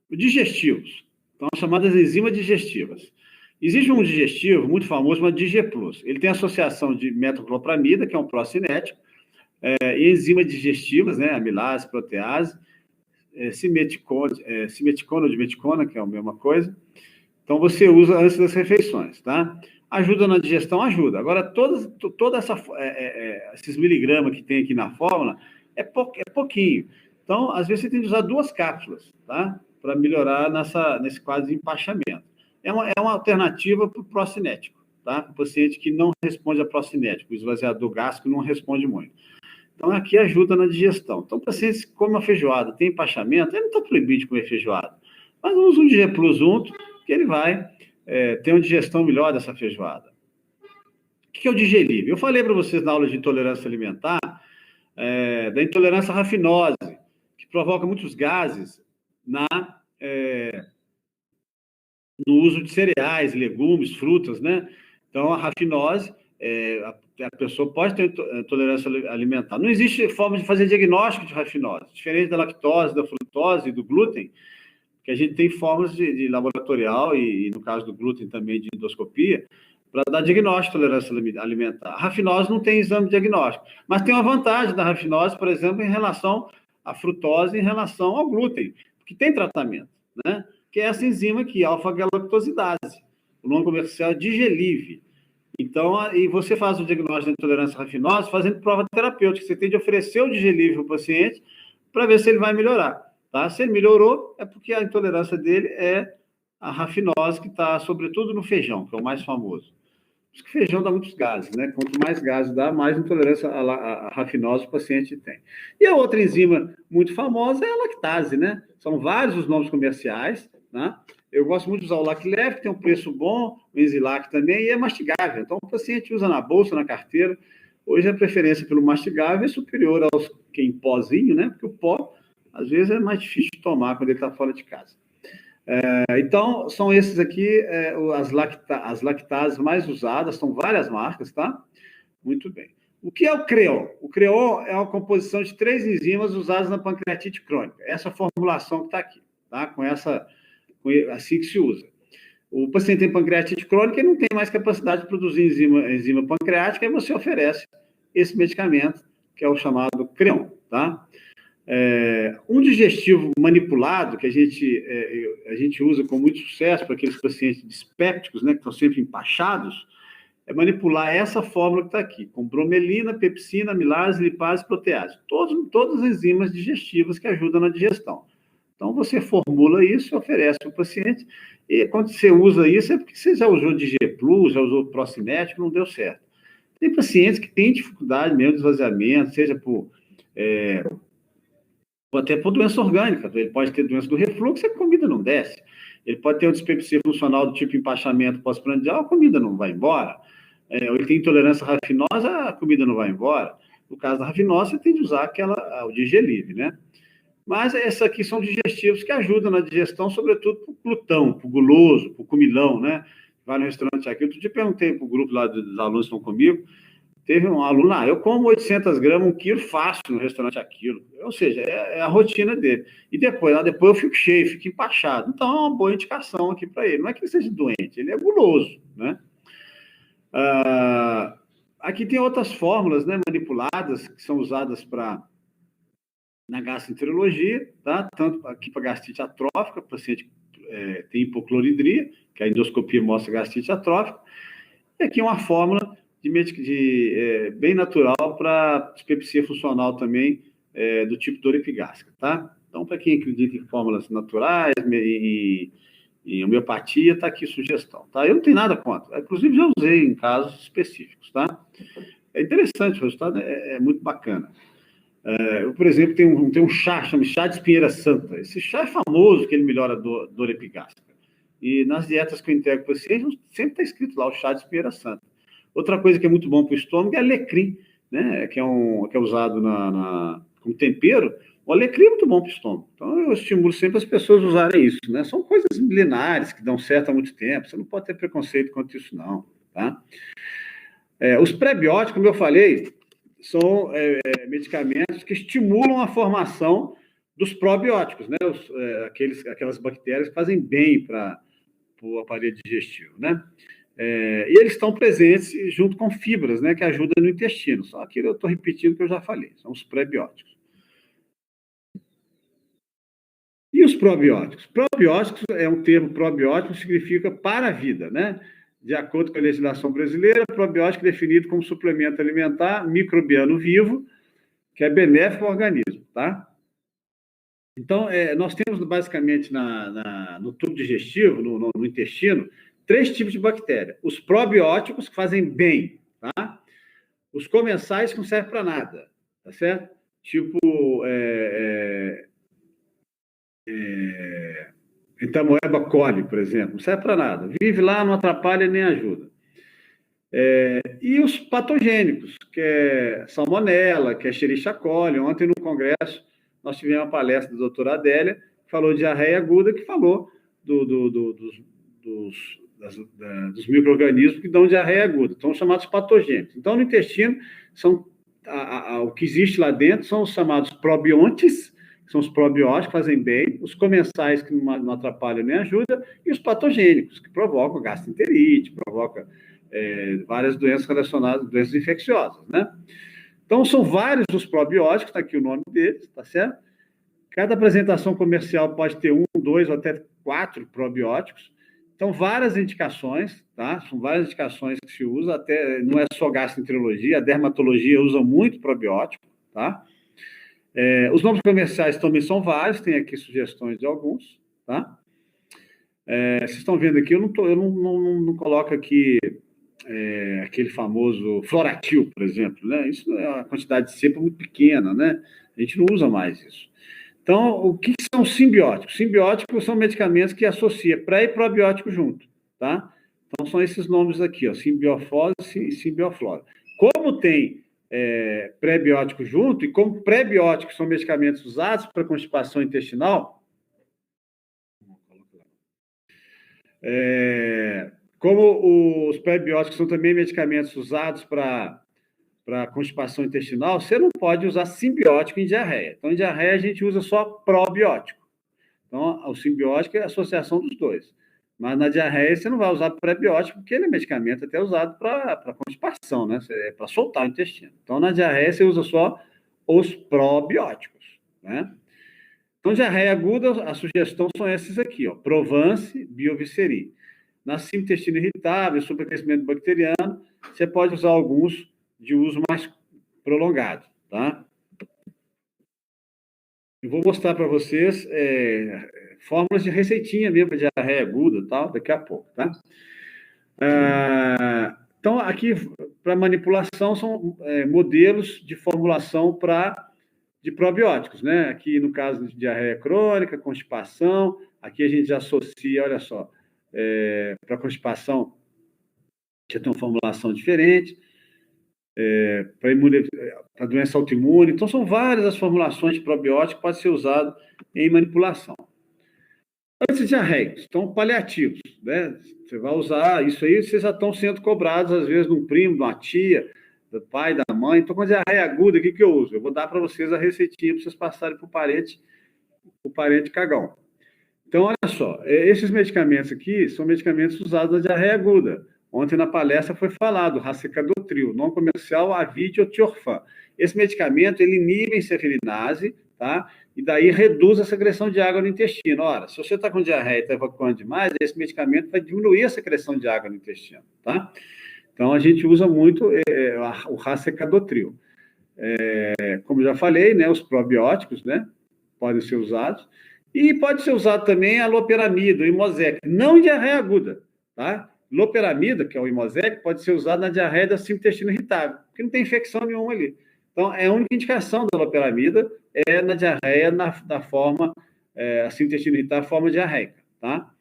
Digestivos. Então, chamadas enzimas digestivas. Existe um digestivo muito famoso, chamado DigePlus. Ele tem associação de metoclopramida, que é um procinético, e enzimas digestivas, né? Amilase, protease, simeticona ou dimeticona, que é a mesma coisa. Então, você usa antes das refeições, tá? Ajuda na digestão? Ajuda. Agora, toda esses miligramas que tem aqui na fórmula é pouquinho. Então, às vezes, você tem que usar 2 cápsulas, tá? Para melhorar nesse quadro de empachamento. É uma alternativa para o procinético, tá? O paciente que não responde a procinético, o esvaziador gástrico não responde muito. Então, aqui ajuda na digestão. Então, o paciente que come uma feijoada, tem empachamento, ele não está proibido de comer feijoada. Mas usa um DigePlus junto, que ele vai ter uma digestão melhor dessa feijoada. O que é o Digelib? Eu falei para vocês na aula de intolerância alimentar da intolerância à rafinose, que provoca muitos gases no uso de cereais, legumes, frutas, né? Então, a rafinose, a pessoa pode ter intolerância alimentar. Não existe forma de fazer diagnóstico de rafinose, diferente da lactose, da frutose e do glúten, que a gente tem formas de laboratorial e, no caso do glúten, também de endoscopia, para dar diagnóstico de tolerância alimentar. A rafinose não tem exame diagnóstico, mas tem uma vantagem da rafinose, por exemplo, em relação à frutose, em relação ao glúten, que tem tratamento, né? Que é essa enzima aqui, alfa-galactosidase. O nome comercial é Digelib. Então, e você faz o diagnóstico de intolerância à rafinose fazendo prova terapêutica. Você tem de oferecer o Digelib para o paciente para ver se ele vai melhorar. Tá? Se ele melhorou, é porque a intolerância dele é a rafinose, que está, sobretudo, no feijão, que é o mais famoso. Por isso que feijão dá muitos gases, né? Quanto mais gases dá, mais intolerância à rafinose o paciente tem. E a outra enzima muito famosa é a lactase, né? São vários os nomes comerciais, né? Eu gosto muito de usar o Laclev, que tem um preço bom, o Enzilac também, e é mastigável. Então, o paciente usa na bolsa, na carteira. Hoje, a preferência pelo mastigável é superior aos que em pozinho, né? Porque o pó, às vezes, é mais difícil de tomar quando ele está fora de casa. Então, são esses aqui as lactases mais usadas, são várias marcas, tá? Muito bem. O que é o CREON? O CREON é uma composição de 3 enzimas usadas na pancreatite crônica. Essa formulação que está aqui, tá? Assim que se usa. O paciente tem pancreatite crônica e não tem mais capacidade de produzir enzima pancreática, e você oferece esse medicamento, que é o chamado CREON, tá? Um digestivo manipulado, que a gente usa com muito sucesso para aqueles pacientes dispépticos, né, que estão sempre empachados, é manipular essa fórmula que está aqui, com bromelina, pepsina, amilase, lipase, protease. Todas as enzimas digestivas que ajudam na digestão. Então, você formula isso e oferece para o paciente, e quando você usa isso, é porque você já usou DigePlus, já usou procinético, não deu certo. Tem pacientes que têm dificuldade mesmo de esvaziamento, seja até por doença orgânica. Ele pode ter doença do refluxo e a comida não desce. Ele pode ter um dispepsia funcional do tipo empachamento pós-prandial, a comida não vai embora. Ou ele tem intolerância à rafinose, a comida não vai embora. No caso da rafinose, você tem de usar o Digelib, né? Mas esses aqui são digestivos que ajudam na digestão, sobretudo para o glutão, para o guloso, para o comilão, né? Vai no restaurante aqui. Outro dia perguntei para o grupo lá dos alunos que estão comigo, teve um aluno eu como 800 gramas, 1 quilo fácil no restaurante aquilo. Ou seja, é a rotina dele. E depois eu fico cheio, fico empachado. Então, é uma boa indicação aqui para ele. Não é que ele seja doente, ele é guloso, né? Aqui tem outras fórmulas, né, manipuladas, que são usadas na gastroenterologia, tá? Tanto aqui para gastrite atrófica, o paciente tem hipocloridria, que a endoscopia mostra gastrite atrófica. E aqui uma fórmula bem natural para dispepsia funcional também, do tipo dor epigástrica, tá? Então, para quem acredita em fórmulas naturais, Em homeopatia, está aqui sugestão, tá? Eu não tenho nada contra. Inclusive, já usei em casos específicos, tá? É interessante, o resultado é muito bacana. Eu, por exemplo, tem um chá, chama chá de espinheira santa. Esse chá é famoso, que ele melhora a dor epigástrica. E nas dietas que eu entrego para vocês, sempre está escrito lá o chá de espinheira santa. Outra coisa que é muito bom para o estômago é alecrim, né? Que é usado como tempero. O alecrim é muito bom para o estômago. Então, eu estimulo sempre as pessoas a usarem isso, né? São coisas milenares que dão certo há muito tempo. Você não pode ter preconceito quanto isso, não, tá? Os prebióticos, como eu falei, são medicamentos que estimulam a formação dos probióticos, né? Aquelas bactérias que fazem bem para o aparelho digestivo, né? E eles estão presentes junto com fibras, né? Que ajudam no intestino. Só que eu estou repetindo o que eu já falei, são os prebióticos. E os probióticos? Probióticos é um termo, probiótico significa para a vida, né? De acordo com a legislação brasileira, probiótico é definido como suplemento alimentar microbiano vivo, que é benéfico ao organismo, tá? Então, nós temos basicamente no tubo digestivo, no intestino, 3 tipos de bactéria. Os probióticos, que fazem bem, tá? Os comensais, que não servem para nada, tá certo? Tipo, Entamoeba coli, por exemplo, não serve para nada. Vive lá, não atrapalha nem ajuda. E os patogênicos, que é salmonela, que é Escherichia coli. Ontem, no congresso, nós tivemos uma palestra da doutora Adélia, que falou de diarreia aguda, que falou dos micro-organismos que dão diarreia aguda, são chamados patogênicos. Então, no intestino, o que existe lá dentro são os chamados probiontes, que são os probióticos que fazem bem, os comensais, que não atrapalham nem ajudam, e os patogênicos, que provocam gastroenterite, provocam várias doenças relacionadas, doenças infecciosas, né? Então, são vários os probióticos, está aqui o nome deles, tá certo? Cada apresentação comercial pode ter 1, 2 ou até 4 probióticos. Então, várias indicações, tá? São várias indicações que se usa, até não é só gastroenterologia, a dermatologia usa muito probiótico, tá? Os nomes comerciais também são vários, tem aqui sugestões de alguns, tá? Vocês estão vendo aqui, eu não coloco aqui aquele famoso Floratil, por exemplo, né? Isso é uma quantidade de cepa muito pequena, né? A gente não usa mais isso. Então, o que são simbióticos? Simbióticos são medicamentos que associam pré e probiótico junto, tá? Então, são esses nomes aqui, ó, simbiofose e simbioflora. Como tem pré-biótico junto, e como pré-bióticos são medicamentos usados para constipação intestinal, como os pré-bióticos são também medicamentos usados para constipação intestinal, você não pode usar simbiótico em diarreia. Então, em diarreia, a gente usa só probiótico. Então, o simbiótico é a associação dos dois. Mas na diarreia, você não vai usar pré-biótico, porque ele é medicamento até usado para constipação, né? Para soltar o intestino. Então, na diarreia, você usa só os probióticos, né? Então, diarreia aguda, a sugestão são esses aqui, ó. Provence, Biovicerin. Na síndrome do intestino irritável, supercrescimento bacteriano, você pode usar alguns de uso mais prolongado, tá? Eu vou mostrar para vocês fórmulas de receitinha mesmo para diarreia aguda, tal, daqui a pouco, tá? Então, aqui, para manipulação, são modelos de formulação de probióticos, né? Aqui, no caso de diarreia crônica, constipação, aqui a gente já associa, olha só, para constipação, já tem uma formulação diferente, para doença autoimune. Então, são várias as formulações de probiótico que podem ser usadas em manipulação. Antidiarreicos, então, paliativos, né? Você vai usar isso aí, vocês já estão sendo cobrados, às vezes, de um primo, de uma tia, do pai, da mãe. Então, com diarreia aguda, o que eu uso? Eu vou dar para vocês a receitinha para vocês passarem para o parente cagão. Então, olha só, esses medicamentos aqui são medicamentos usados na diarreia aguda. Ontem, na palestra, foi falado, racecadotril, não comercial, Avid ou Tiorfan. Esse medicamento, ele inibe a encefalase, tá? E daí reduz a secreção de água no intestino. Ora, se você está com diarreia e está evacuando demais, esse medicamento vai diminuir a secreção de água no intestino, tá? Então, a gente usa muito o racecadotril. Como já falei, né, os probióticos, né, podem ser usados. E pode ser usado também a loperamida, o Imosec, não em diarreia aguda, tá? Loperamida, que é o Imosec, pode ser usado na diarreia da síndrome do intestino irritável, porque não tem infecção nenhuma ali. Então, a única indicação da loperamida é na diarreia da forma, síndrome do intestino irritável, forma diarreica, tá?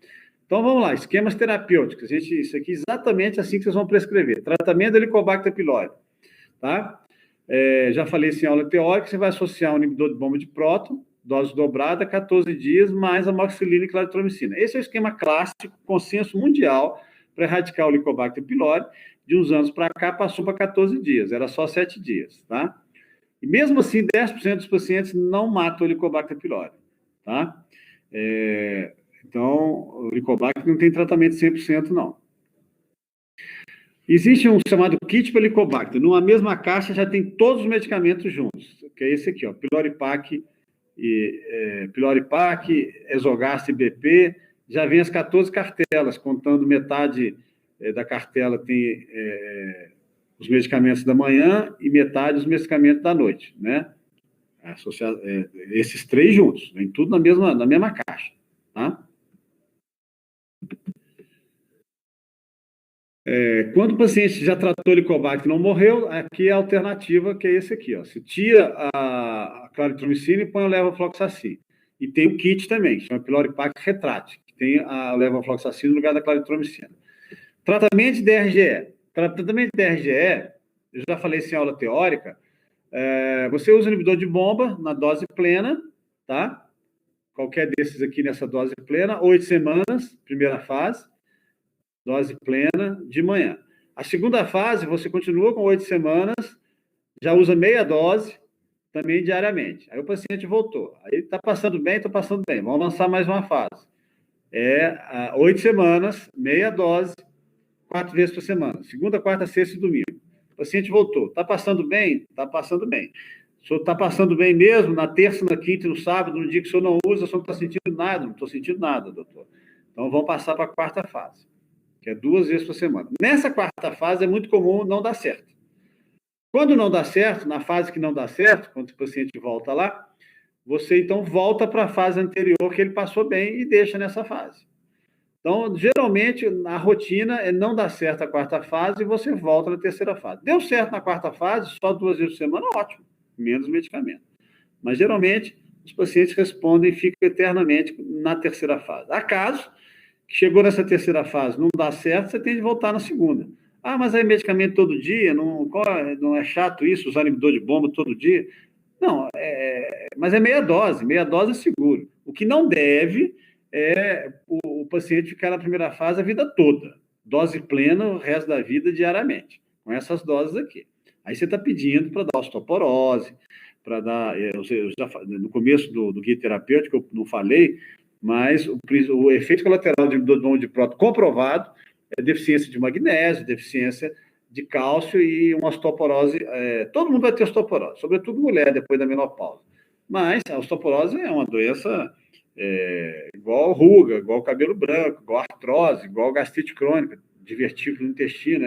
Então, vamos lá, esquemas terapêuticos. Isso aqui é exatamente assim que vocês vão prescrever. Tratamento do Helicobacter pylori, tá? Já falei isso em aula teórica, você vai associar um inibidor de bomba de próton, dose dobrada, 14 dias, mais amoxicilina e claritromicina. Esse é o esquema clássico, consenso mundial, para erradicar o Helicobacter pylori. De uns anos para cá, passou para 14 dias, era só 7 dias, tá? E mesmo assim, 10% dos pacientes não matam o Helicobacter pylori, tá? Então, o Helicobacter não tem tratamento 100%, não. Existe um chamado kit para Helicobacter. Numa mesma caixa já tem todos os medicamentos juntos, que é esse aqui, ó, Pyloripaque, Exogast e BP. Já vem as 14 cartelas, contando metade da cartela tem os medicamentos da manhã e metade os medicamentos da noite, né? Esses 3 juntos, vem tudo na mesma caixa, tá? Quando o paciente já tratou Helicobacter e não morreu, aqui é a alternativa, que é esse aqui, ó. Você tira a claritromicina e põe o levofloxacin. E tem o kit também, que chama Pyloripaque Retrat, que tem a levofloxacin no lugar da claritromicina. Tratamento de DRGE. Tratamento de DRGE, eu já falei isso em aula teórica, você usa o inibidor de bomba na dose plena, tá? Qualquer desses aqui nessa dose plena, 8 semanas, primeira fase, dose plena de manhã. A segunda fase, você continua com 8 semanas, já usa meia dose, também diariamente. Aí o paciente voltou. Aí está passando bem, estou passando bem. Vamos lançar mais uma fase. 8 semanas, meia dose, 4 vezes por semana. Segunda, quarta, sexta e domingo. O paciente voltou. Está passando bem? Está passando bem. O senhor está passando bem mesmo? Na terça, na quinta e no sábado, no dia que o senhor não usa, o senhor não está sentindo nada? Não estou sentindo nada, doutor. Então, vamos passar para a quarta fase, que é 2 vezes por semana. Nessa quarta fase, é muito comum não dar certo. Quando não dá certo, na fase que não dá certo, quando o paciente volta lá, você, então, volta para a fase anterior que ele passou bem e deixa nessa fase. Então, geralmente, a rotina é não dar certo a quarta fase e você volta na terceira fase. Deu certo na quarta fase, só 2 vezes por semana, ótimo, menos medicamento. Mas, geralmente, os pacientes respondem e ficam eternamente na terceira fase. Há casos que chegou nessa terceira fase, não dá certo, você tem de voltar na segunda. Ah, mas aí medicamento todo dia, não é chato isso, usar inibidor de bomba todo dia? Não, mas é meia dose é seguro. O que não deve é o paciente ficar na primeira fase a vida toda. Dose plena o resto da vida diariamente, com essas doses aqui. Aí você está pedindo para dar osteoporose, para dar... no começo do guia terapêutico, eu não falei, mas o efeito colateral de inibidor de bomba de próton comprovado é deficiência de magnésio, deficiência de cálcio e uma osteoporose. Todo mundo vai ter osteoporose, sobretudo mulher depois da menopausa. Mas a osteoporose é uma doença igual ruga, igual cabelo branco, igual artrose, igual gastrite crônica, divertículo no intestino.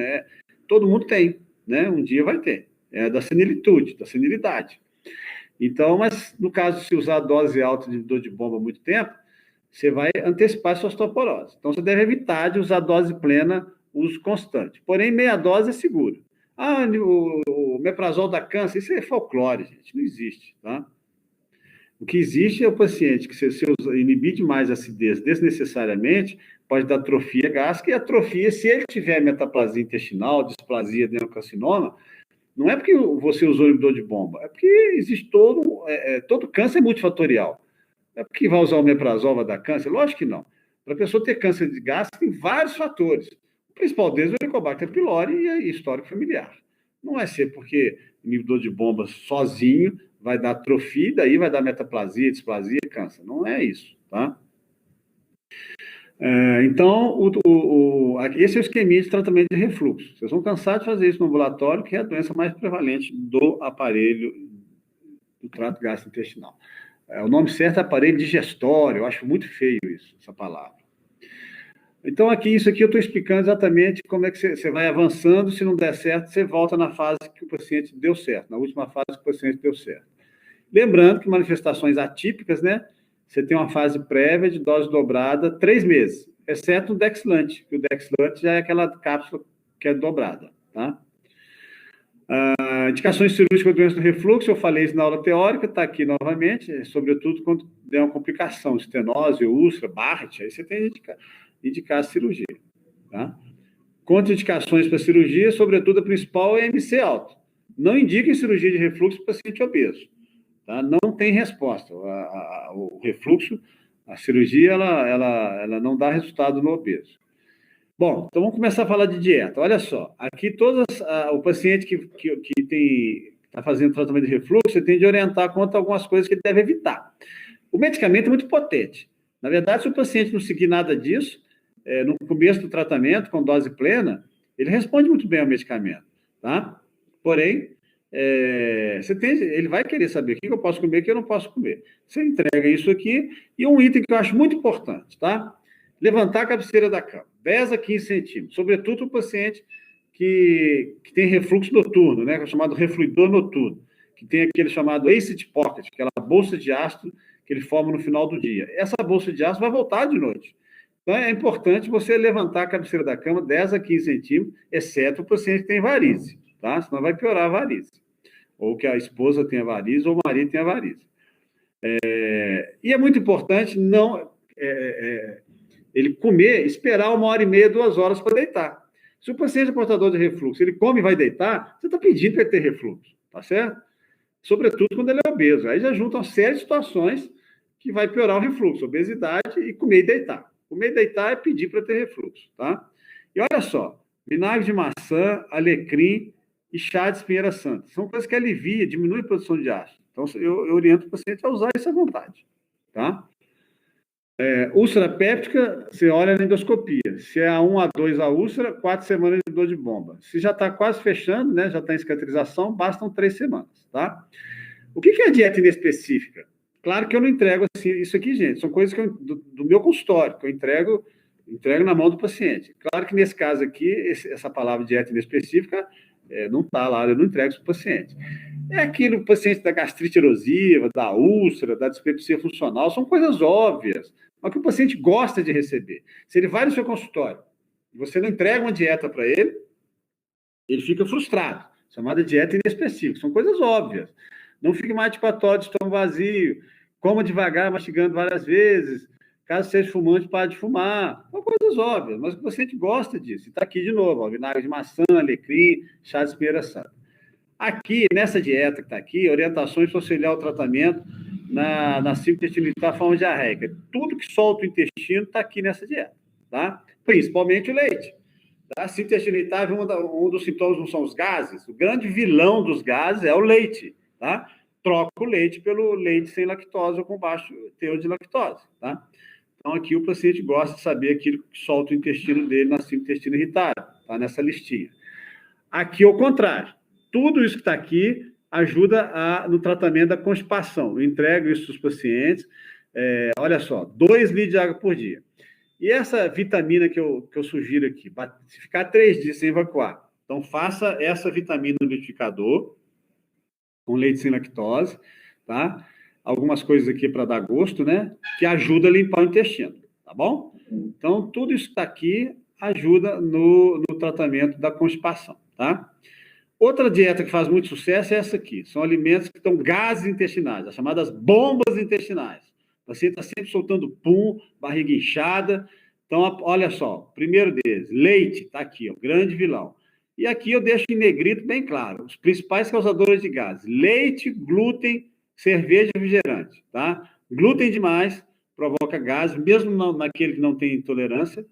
Todo mundo tem, né? Um dia vai ter. É da senilitude, da senilidade. Então, mas no caso de se usar dose alta de inibidor de bomba há muito tempo, você vai antecipar sua osteoporose. Então, você deve evitar de usar dose plena, uso constante. Porém, meia dose é seguro. O meprazol dá câncer, isso é folclore, gente, não existe, tá? O que existe é o paciente que, se inibir demais a acidez desnecessariamente, pode dar atrofia gástrica, e atrofia, se ele tiver metaplasia intestinal, displasia, adenocarcinoma, não é porque você usou inibidor de bomba, é porque existe todo câncer é multifatorial. É porque vai usar o omeprazol, vai dar câncer? Lógico que não. Para a pessoa ter câncer de gástrica, tem vários fatores. O principal deles é o Helicobacter pylori e histórico familiar. Não é ser porque o inibidor de bomba sozinho vai dar atrofia, daí vai dar metaplasia, displasia, câncer. Não é isso, tá? Então, esse é o esqueminha de tratamento de refluxo. Vocês vão cansar de fazer isso no ambulatório, que é a doença mais prevalente do aparelho do trato gastrointestinal. O nome certo é aparelho digestório, eu acho muito feio isso, essa palavra. Então, isso aqui eu estou explicando exatamente como é que você vai avançando, se não der certo, você volta na fase que o paciente deu certo, na última fase que o paciente deu certo. Lembrando que manifestações atípicas, né, você tem uma fase prévia de dose dobrada 3 meses, exceto o Dexlant, que o Dexlant já é aquela cápsula que é dobrada, tá? Indicações cirúrgicas para doença do refluxo, eu falei isso na aula teórica, está aqui novamente, sobretudo quando der uma complicação, estenose, úlcera, Barrett, aí você tem que indicar a cirurgia, tá? Contraindicações para cirurgia, sobretudo a principal é MC alto. Não indiquem cirurgia de refluxo para paciente obeso, tá? Não tem resposta. O refluxo, a cirurgia, ela não dá resultado no obeso. Bom, então vamos começar a falar de dieta. Olha só, aqui o paciente que está fazendo tratamento de refluxo, você tem de orientar quanto a algumas coisas que ele deve evitar. O medicamento é muito potente. Na verdade, se o paciente não seguir nada disso, no começo do tratamento, com dose plena, ele responde muito bem ao medicamento, tá? Porém, ele vai querer saber o que eu posso comer e o que eu não posso comer. Você entrega isso aqui, e um item que eu acho muito importante, tá? Levantar a cabeceira da cama, 10 a 15 centímetros, sobretudo o paciente que tem refluxo noturno, né, que é chamado refluidor noturno, que tem aquele chamado acid pocket, aquela bolsa de ácido que ele forma no final do dia. Essa bolsa de ácido vai voltar de noite. Então, é importante você levantar a cabeceira da cama 10 a 15 centímetros, exceto o paciente que tem varize, tá? Senão vai piorar a varize. Ou que a esposa tenha varize ou o marido tenha varize. E é muito importante ele comer, esperar 1h30, 2 horas para deitar. Se o paciente é portador de refluxo, ele come e vai deitar, você está pedindo para ele ter refluxo, tá certo? Sobretudo quando ele é obeso. Aí já juntam uma série de situações que vai piorar o refluxo, obesidade e comer e deitar. Comer e deitar é pedir para ter refluxo, tá? E olha só, vinagre de maçã, alecrim e chá de espinheira santa. São coisas que aliviam, diminuem a produção de ácido. Então, eu oriento o paciente a usar isso à vontade, tá? Úlcera péptica, você olha na endoscopia. Se é A1, A2 a úlcera, 4 semanas de dor de bomba. Se já está quase fechando, né, já está em cicatrização, bastam 3 semanas, tá? O que é dieta inespecífica? Claro que eu não entrego assim, isso aqui, gente. São coisas do meu consultório, que eu entrego na mão do paciente. Claro que nesse caso aqui, essa palavra dieta inespecífica não está lá, eu não entrego isso para o paciente. É aquilo, o paciente da gastrite erosiva, da úlcera, da dispepsia funcional, são coisas óbvias, mas que o paciente gosta de receber. Se ele vai no seu consultório e você não entrega uma dieta para ele, ele fica frustrado. Chamada dieta inespecífica. São coisas óbvias. Não fique mais de 4 horas de estômago vazio, coma devagar, mastigando várias vezes. Caso seja fumante, pare de fumar. São coisas óbvias, mas o paciente gosta disso. E está aqui de novo, ó, vinagre de maçã, alecrim, chá de espinheira santa. Aqui, nessa dieta que está aqui, orientações para auxiliar o tratamento na síndrome intestinal forma diarreica. Tudo que solta o intestino está aqui nessa dieta, tá? Principalmente o leite. Tá? Síndrome intestinal, um dos sintomas não são os gases. O grande vilão dos gases é o leite, tá? Troca o leite pelo leite sem lactose ou com baixo teor de lactose, tá? Então, aqui o paciente gosta de saber aquilo que solta o intestino dele na síndrome intestinal irritável, tá? Nessa listinha. Aqui, ao contrário. Tudo isso que está aqui ajuda no tratamento da constipação. Eu entrego isso para os pacientes. Olha só, 2 litros de água por dia. E essa vitamina que eu sugiro aqui, se ficar 3 dias sem evacuar, então faça essa vitamina no liquidificador, com leite sem lactose, tá? Algumas coisas aqui para dar gosto, né? Que ajuda a limpar o intestino, tá bom? Então, tudo isso que está aqui ajuda no tratamento da constipação, tá? Outra dieta que faz muito sucesso é essa aqui. São alimentos que dão gases intestinais, as chamadas bombas intestinais. O paciente está sempre soltando pum, barriga inchada. Então, olha só, primeiro deles, leite, está aqui, ó, grande vilão. E aqui eu deixo em negrito bem claro, os principais causadores de gases: leite, glúten, cerveja e refrigerante, tá? Glúten demais provoca gases, mesmo naquele que não tem intolerância.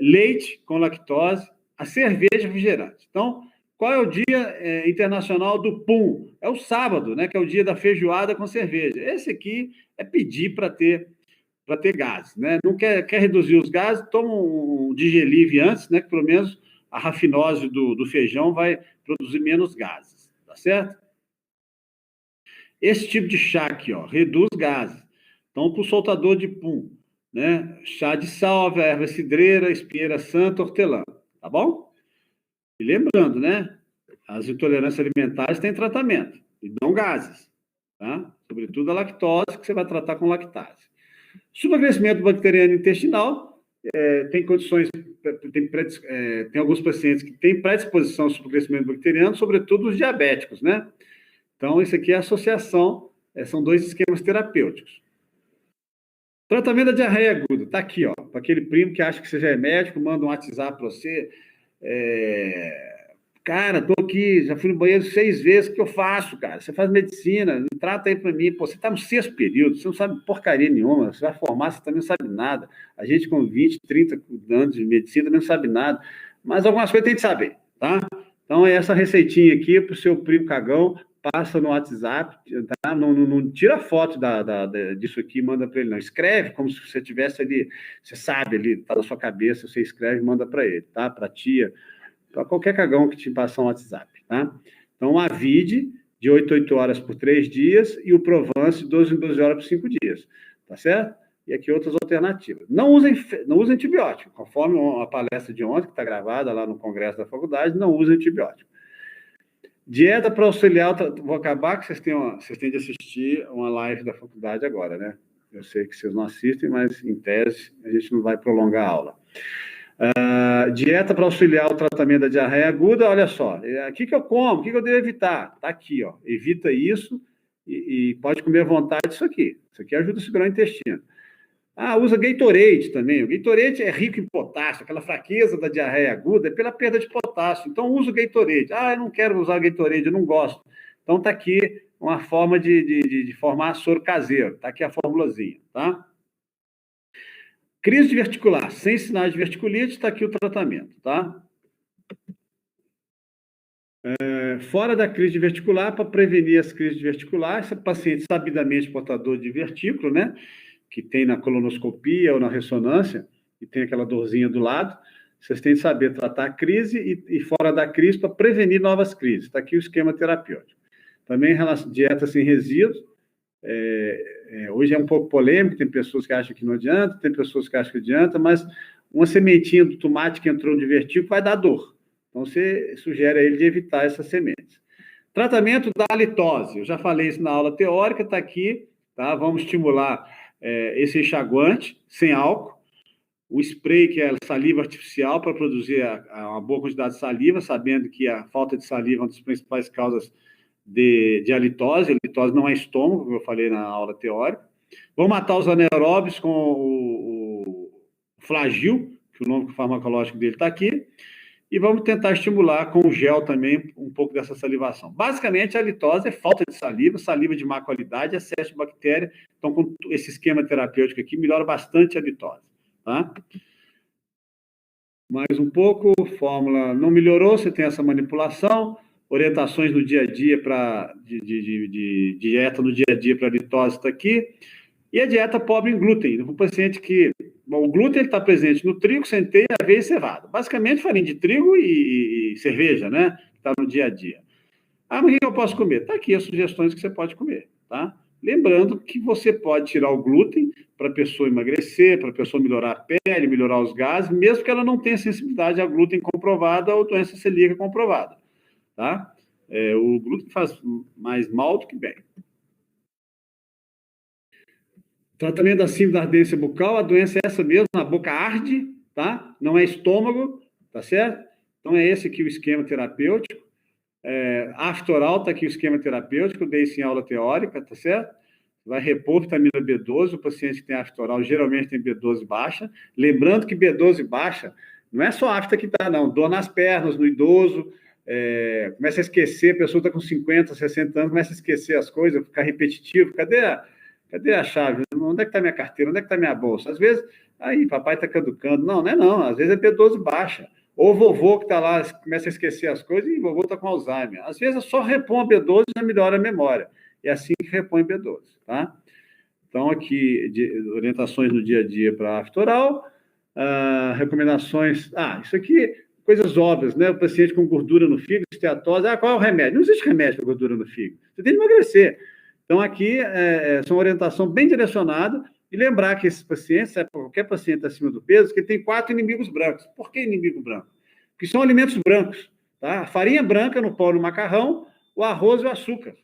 Leite com lactose, a cerveja e refrigerante. Então, qual é o dia internacional do PUM? É o sábado, né, que é o dia da feijoada com cerveja. Esse aqui é pedir para ter gases, né? Não quer reduzir os gases, toma um Digelive antes, né, que pelo menos a rafinose do feijão vai produzir menos gases, tá certo? Esse tipo de chá aqui, ó, reduz gases. Então, para o soltador de pum, né? Chá de sálvia, erva cidreira, espinheira santa, hortelã, tá bom? E lembrando, né? As intolerâncias alimentares têm tratamento, e não gases, tá? sobretudo a lactose, que você vai tratar com lactase. Supercrescimento bacteriano intestinal, tem condições, tem alguns pacientes que têm predisposição ao supercrescimento bacteriano, sobretudo os diabéticos, né? Então, isso aqui é a associação, são 2 esquemas terapêuticos. Tratamento da diarreia aguda, tá aqui, ó, para aquele primo que acha que você já é médico, manda um WhatsApp para você, cara, tô aqui, já fui no banheiro 6 vezes, o que eu faço, cara? Você faz medicina, trata aí para mim, pô, você tá no 6º período, você não sabe porcaria nenhuma, você vai formar, você também não sabe nada, a gente com 20, 30 anos de medicina também não sabe nada, mas algumas coisas tem que saber, tá? Então, é essa receitinha aqui para o seu primo cagão, passa no WhatsApp, tá? Não tira foto disso aqui e manda para ele, não. Escreve como se você tivesse ali, você sabe ali, tá na sua cabeça, você escreve e manda para ele, tá? Para tia, para qualquer cagão que te passar um WhatsApp, tá? Então, a Vide, de 8 a 8 horas por 3 dias, e o Provence, de 12 em 12 horas por 5 dias, tá certo? E aqui outras alternativas. Não usem antibiótico, conforme a palestra de ontem, que está gravada lá no congresso da faculdade, não usem antibiótico. Dieta para auxiliar, vou acabar que vocês têm de assistir uma live da faculdade agora, né? Eu sei que vocês não assistem, mas em tese a gente não vai prolongar a aula. Dieta para auxiliar o tratamento da diarreia aguda, olha só, o que eu como, o que eu devo evitar? Tá aqui, ó, evita isso e pode comer à vontade isso aqui ajuda a segurar o intestino. Usa Gatorade também. O Gatorade é rico em potássio. Aquela fraqueza da diarreia aguda é pela perda de potássio. Então, usa o Gatorade. Eu não quero usar Gatorade, eu não gosto. Então, está aqui uma forma de formar soro caseiro. Está aqui a formulazinha, tá? Crise diverticular, sem sinais de verticulite, está aqui o tratamento, tá? Fora da crise diverticular, para prevenir as crises diverticulares, esse paciente sabidamente portador de vertículo, né? Que tem na colonoscopia ou na ressonância, e tem aquela dorzinha do lado, vocês têm de saber tratar a crise e fora da crise para prevenir novas crises. Está aqui o esquema terapêutico. Também em relação à dieta sem resíduos, hoje é um pouco polêmico, tem pessoas que acham que não adianta, tem pessoas que acham que adianta, mas uma sementinha do tomate que entrou no vertículo vai dar dor. Então, você sugere a ele de evitar essas sementes. Tratamento da halitose, eu já falei isso na aula teórica, está aqui, tá? Vamos estimular esse enxaguante sem álcool, o spray, que é a saliva artificial, para produzir uma boa quantidade de saliva, sabendo que a falta de saliva é uma das principais causas de halitose. A halitose não é estômago, como eu falei na aula teórica. Vamos matar os anaeróbios com o Flagyl, que o nome farmacológico dele está aqui, e vamos tentar estimular com o gel também um pouco dessa salivação. Basicamente, a halitose é falta de saliva de má qualidade, excesso de bactéria. Então, com esse esquema terapêutico aqui, melhora bastante a halitose, tá? Mais um pouco, fórmula não melhorou, você tem essa manipulação, orientações no dia a dia de dieta no dia a dia para halitose está aqui, e a dieta pobre em glúten, um paciente que... Bom, o glúten está presente no trigo, centeio, aveia e cevada. Basicamente, farinha de trigo e cerveja, né? Está no dia a dia. Mas o que eu posso comer? Está aqui as sugestões que você pode comer, tá? Lembrando que você pode tirar o glúten para a pessoa emagrecer, para a pessoa melhorar a pele, melhorar os gases, mesmo que ela não tenha sensibilidade a glúten comprovada ou doença celíaca comprovada, tá? O glúten faz mais mal do que bem. Tratamento da síndrome da ardência bucal, a doença é essa mesmo, a boca arde, tá? Não é estômago, tá certo? Então, é esse aqui o esquema terapêutico. Aftoral, tá aqui o esquema terapêutico, eu dei isso em aula teórica, tá certo? Vai repor vitamina B12, o paciente que tem aftoral geralmente tem B12 baixa. Lembrando que B12 baixa não é só afta que dá, não. Dor nas pernas, no idoso, começa a esquecer, a pessoa está com 50, 60 anos, começa a esquecer as coisas, ficar repetitivo. Cadê a chave? Onde é que está minha carteira? Onde é que está minha bolsa? Às vezes, papai está caducando. Não é não. Às vezes é B12 baixa. Ou vovô que está lá, começa a esquecer as coisas e vovô está com Alzheimer. Às vezes é só repor a B12 e melhora a memória. É assim que repõe B12, tá? Então, aqui, orientações no dia a dia para aftoral, recomendações... isso aqui, coisas óbvias, né? O paciente com gordura no fígado, esteatose, qual é o remédio? Não existe remédio para gordura no fígado. Você tem que emagrecer. Então, aqui, são orientação bem direcionada, e lembrar que esses pacientes, qualquer paciente acima do peso, que tem 4 inimigos brancos. Por que inimigo branco? Porque são alimentos brancos, tá? A farinha branca no pão e no macarrão, o arroz e o açúcar,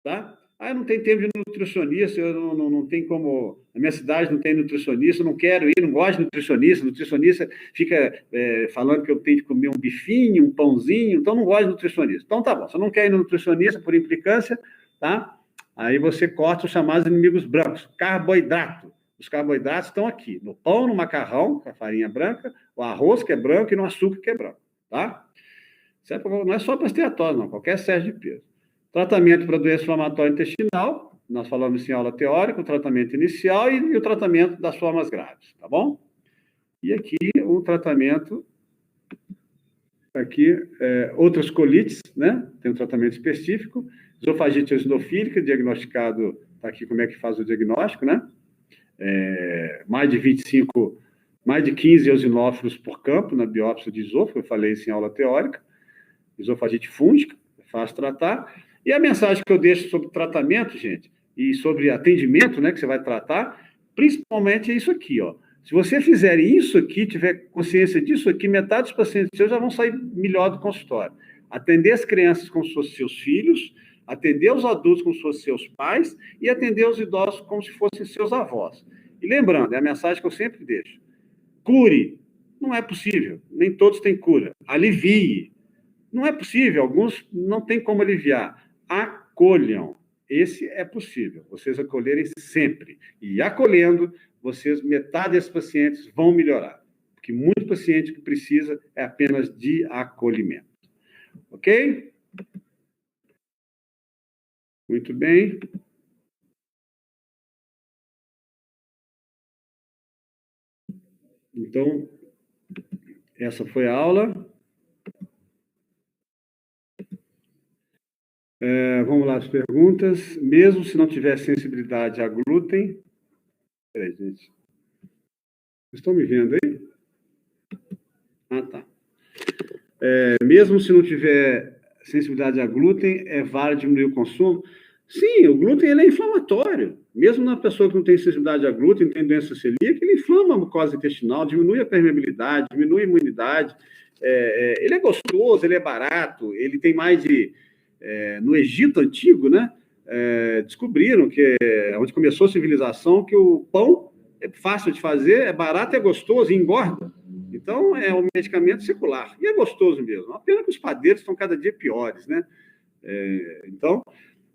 tá? Ah, não tem tempo de nutricionista, eu não tem como... Na minha cidade não tem nutricionista, eu não quero ir, não gosto de nutricionista. Nutricionista fica falando que eu tenho que comer um bifinho, um pãozinho, então não gosto de nutricionista. Então tá bom, você não quer ir no nutricionista por implicância, tá? Aí você corta os chamados inimigos brancos, carboidrato. Os carboidratos estão aqui, no pão, no macarrão, com a farinha branca, o arroz, que é branco, e no açúcar, que é branco, tá? Não é só para esteatose, não, qualquer excesso de peso. Tratamento para doença inflamatória intestinal, nós falamos isso em aula teórica, o tratamento inicial e o tratamento das formas graves, tá bom? E aqui o tratamento, outras colites, né? Tem um tratamento específico, esofagite eosinofílica, diagnosticado, tá aqui como é que faz o diagnóstico, né? Mais de 15 eosinófilos por campo na biópsia de esôfago, eu falei isso em aula teórica, esofagite fúngica, é fácil tratar. E a mensagem que eu deixo sobre tratamento, gente, e sobre atendimento, né, que você vai tratar, principalmente é isso aqui, ó. Se você fizer isso aqui, tiver consciência disso aqui, metade dos pacientes seus já vão sair melhor do consultório. Atender as crianças como se fossem seus filhos, atender os adultos como se fossem seus pais e atender os idosos como se fossem seus avós. E lembrando, é a mensagem que eu sempre deixo. Cure. Não é possível. Nem todos têm cura. Alivie. Não é possível. Alguns não têm como aliviar. Acolham. Esse é possível. Vocês acolherem sempre. E acolhendo, metade desses pacientes vão melhorar. Porque muito paciente que precisa é apenas de acolhimento. Ok? Muito bem. Então, essa foi a aula. Vamos lá, as perguntas. Mesmo se não tiver sensibilidade a glúten... Peraí, gente. Vocês estão me vendo aí? Ah, tá. Mesmo se não tiver sensibilidade a glúten, é válido diminuir o consumo? Sim, o glúten ele é inflamatório. Mesmo na pessoa que não tem sensibilidade a glúten, tem doença celíaca, ele inflama a mucosa intestinal, diminui a permeabilidade, diminui a imunidade. Ele é gostoso, ele é barato, ele tem mais de... no Egito antigo, né? Descobriram que, onde começou a civilização, que o pão é fácil de fazer, é barato, é gostoso e engorda. Então, é um medicamento secular. E é gostoso mesmo. A pena que os padeiros estão cada dia piores, né? Então,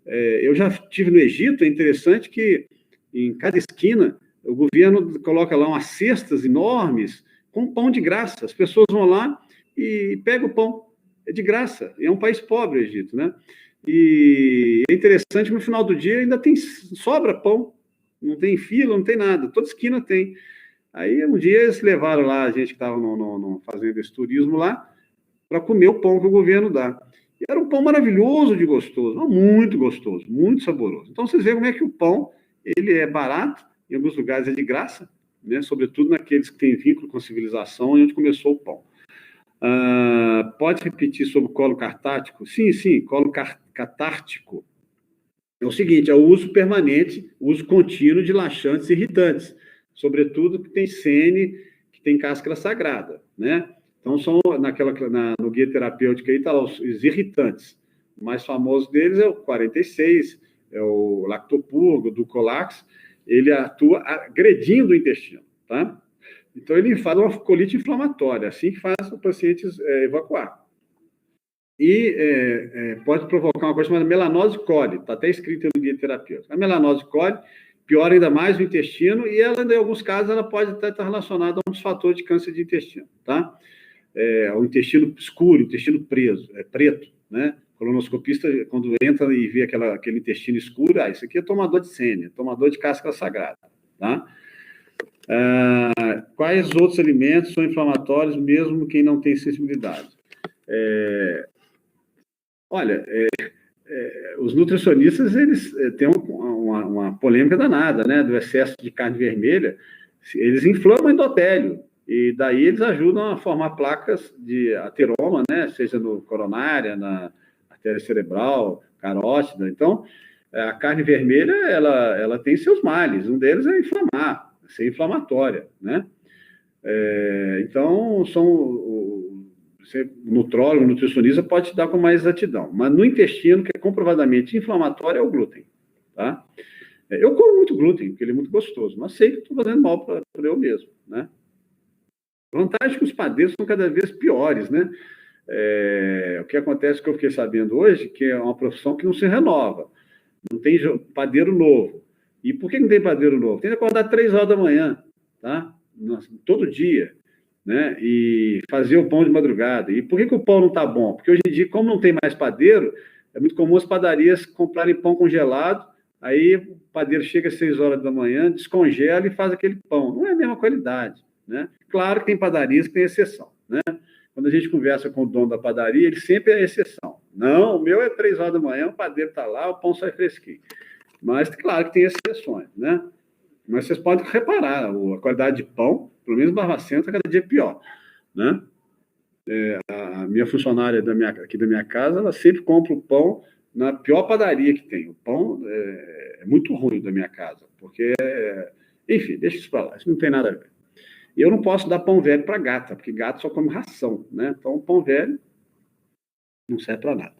eu já estive no Egito, é interessante que em cada esquina o governo coloca lá umas cestas enormes com pão de graça. As pessoas vão lá e pegam o pão. É de graça. E é um país pobre, o Egito, né? E é interessante que no final do dia ainda sobra pão. Não tem fila, não tem nada. Toda esquina tem. Aí, um dia, eles levaram lá a gente que estava fazendo esse turismo lá para comer o pão que o governo dá. E era um pão maravilhoso de gostoso, muito gostoso, muito saboroso. Então, vocês veem como é que o pão ele é barato, em alguns lugares é de graça, né? Sobretudo naqueles que têm vínculo com a civilização e onde começou o pão. Pode repetir sobre o colo catártico? Sim, colo catártico. É o seguinte, é o uso permanente, o uso contínuo de laxantes irritantes, sobretudo que tem sene, que tem cáscara sagrada, né? Então, são no guia terapêutico aí, tá lá os irritantes. O mais famoso deles é o 46, é o lactopurgo, o Dulcolax, ele atua agredindo o intestino, tá? Então, ele faz uma colite inflamatória, assim que faz os pacientes evacuar. E pode provocar uma coisa chamada melanose coli, está até escrito no guia terapêutico. A melanose coli piora ainda mais o intestino e ela, em alguns casos, ela pode até estar relacionada a um dos fatores de câncer de intestino, tá? O intestino escuro, intestino preto, né? O colonoscopista, quando entra e vê aquele intestino escuro, isso aqui é tomador de sênia, tomador de cáscara sagrada, tá? Quais outros alimentos são inflamatórios, mesmo quem não tem sensibilidade? Olha, os nutricionistas, eles têm uma polêmica danada, né, do excesso de carne vermelha. Eles inflamam o endotélio, e daí eles ajudam a formar placas de ateroma, né, seja no coronária, na artéria cerebral, carótida. Então, a carne vermelha, ela tem seus males. Um deles é inflamar, ser inflamatória, né? Então, o nutrólogo, o nutricionista pode te dar com mais exatidão. Mas no intestino, que é comprovadamente inflamatório, é o glúten, tá? Eu como muito glúten, porque ele é muito gostoso, mas sei que estou fazendo mal para eu mesmo, né? A vantagem é que os padeiros são cada vez piores, né? O que acontece que eu fiquei sabendo hoje, que é uma profissão que não se renova, não tem padeiro novo. E por que não tem padeiro novo? Tem que acordar 3 horas da manhã, tá? Todo dia, né? E fazer o pão de madrugada. E por que o pão não está bom? Porque hoje em dia, como não tem mais padeiro, é muito comum as padarias comprarem pão congelado, aí o padeiro chega às 6 horas da manhã, descongela e faz aquele pão. Não é a mesma qualidade, né? Claro que tem padarias que tem exceção, né? Quando a gente conversa com o dono da padaria, ele sempre é exceção. Não, o meu é 3 horas da manhã, o padeiro está lá, o pão sai fresquinho. Mas, claro que tem exceções, né? Mas vocês podem reparar, a qualidade de pão, pelo menos Barbacena, está cada dia pior, né? A minha funcionária aqui da minha casa, ela sempre compra o pão na pior padaria que tem. O pão é muito ruim da minha casa, porque, enfim, deixa isso para lá, isso não tem nada a ver. E eu não posso dar pão velho para gata, porque gato só come ração, né? Então, pão velho não serve para nada.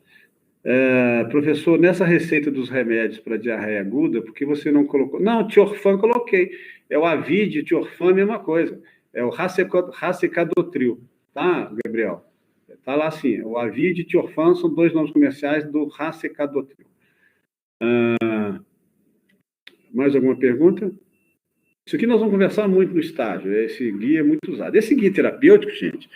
Professor, nessa receita dos remédios para diarreia aguda, por que você não colocou? Não, Tiorfan coloquei. É o Avid, o Tiorfan, a mesma coisa. É o Racecadotril, tá, Gabriel? Tá lá assim, o Avid e Tiorfan são 2 nomes comerciais do Racecadotril. Mais alguma pergunta? Isso aqui nós vamos conversar muito no estágio, esse guia é muito usado. Esse guia terapêutico, gente,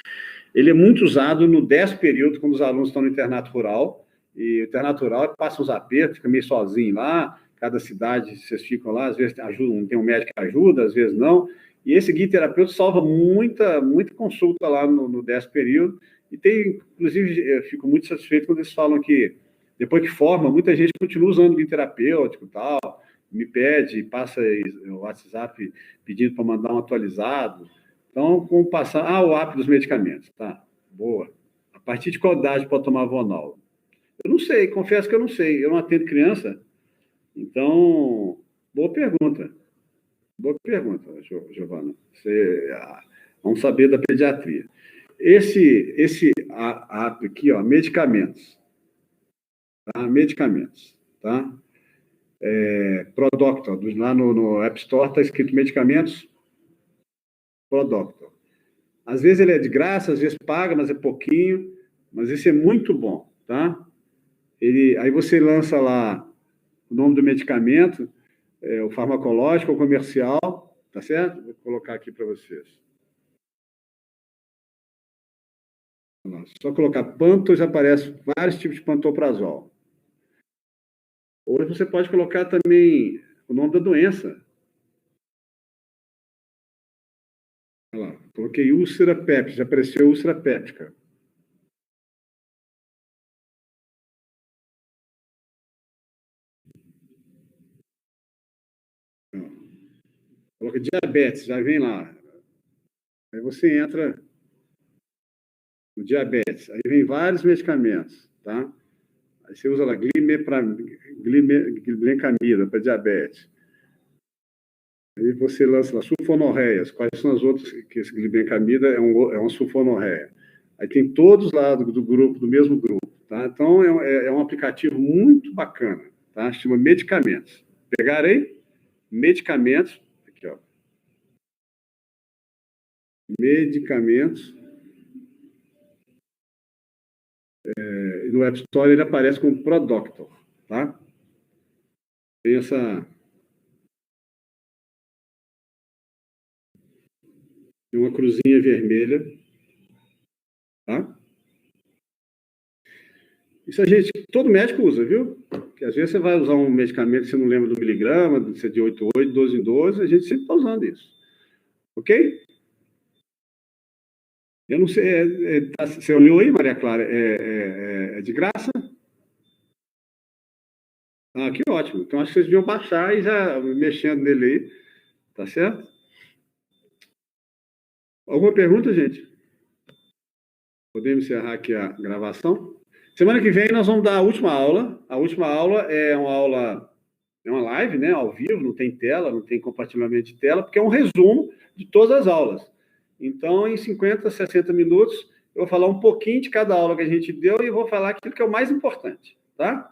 ele é muito usado no 10º período, quando os alunos estão no internato rural, e o internato rural passa uns apertos, fica meio sozinho lá, cada cidade, vocês ficam lá, às vezes ajudam, tem um médico que ajuda, às vezes não, e esse guia terapêutico salva muita consulta lá no 10º período, e tem, inclusive, eu fico muito satisfeito quando eles falam que, depois que forma, muita gente continua usando o guia terapêutico e tal, me pede, passa o WhatsApp pedindo para mandar um atualizado. Então, como passar... o app dos medicamentos. Tá, boa. A partir de qual idade pode tomar Vonal? Eu não sei, confesso que eu não sei. Eu não atendo criança. Então, boa pergunta. Boa pergunta, Giovana. Vamos saber da pediatria. Esse app aqui, ó, medicamentos. Tá? Medicamentos, tá? Prodoctor, lá no App Store está escrito medicamentos Prodoctor. Às vezes ele é de graça, às vezes paga, mas é pouquinho, mas esse é muito bom, tá? Aí você lança lá o nome do medicamento, o farmacológico, o comercial, tá certo? Vou colocar aqui para vocês. Só colocar Pantos, aparece vários tipos de pantoprazol. Ou você pode colocar também o nome da doença. Olha lá, coloquei úlcera péptica, já apareceu úlcera péptica. Coloca diabetes, já vem lá. Aí você entra no diabetes, aí vem vários medicamentos, tá? Aí você usa lá glibenclamida para diabetes. Aí você lança lá sulfonorreias. Quais são as outras? Que esse glibenclamida é uma sulfonorreia. Aí tem todos lá do grupo, do mesmo grupo, tá? Então é um aplicativo muito bacana, tá? Chama Medicamentos. Pegaram aí? Medicamentos. Aqui, ó. Medicamentos. No App Store ele aparece como Prodoctor, tá? Tem uma cruzinha vermelha, tá? Isso todo médico usa, viu? Porque às vezes você vai usar um medicamento que você não lembra do miligrama, se é de 8 12 em 12, a gente sempre está usando isso. Ok? Eu não sei, você olhou aí, Maria Clara? É de graça? Que ótimo. Então acho que vocês deviam baixar e já mexendo nele aí, tá certo? Alguma pergunta, gente? Podemos encerrar aqui a gravação? Semana que vem nós vamos dar a última aula. A última aula é uma live, né, ao vivo, não tem tela, não tem compartilhamento de tela, porque é um resumo de todas as aulas. Então, em 50, 60 minutos, eu vou falar um pouquinho de cada aula que a gente deu e vou falar aquilo que é o mais importante, tá?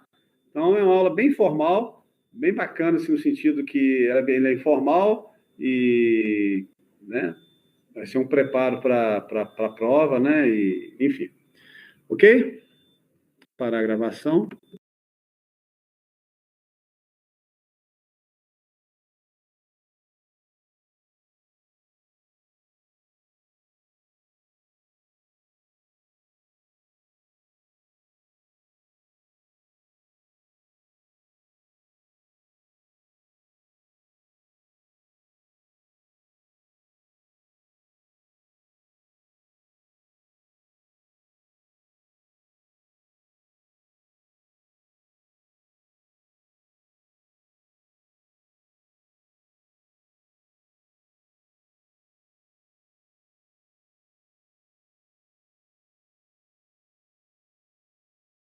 Então, é uma aula bem formal, bem bacana, assim, no sentido que ele é informal e, né, vai ser um preparo para a prova, né? E, enfim. Ok? Para a gravação.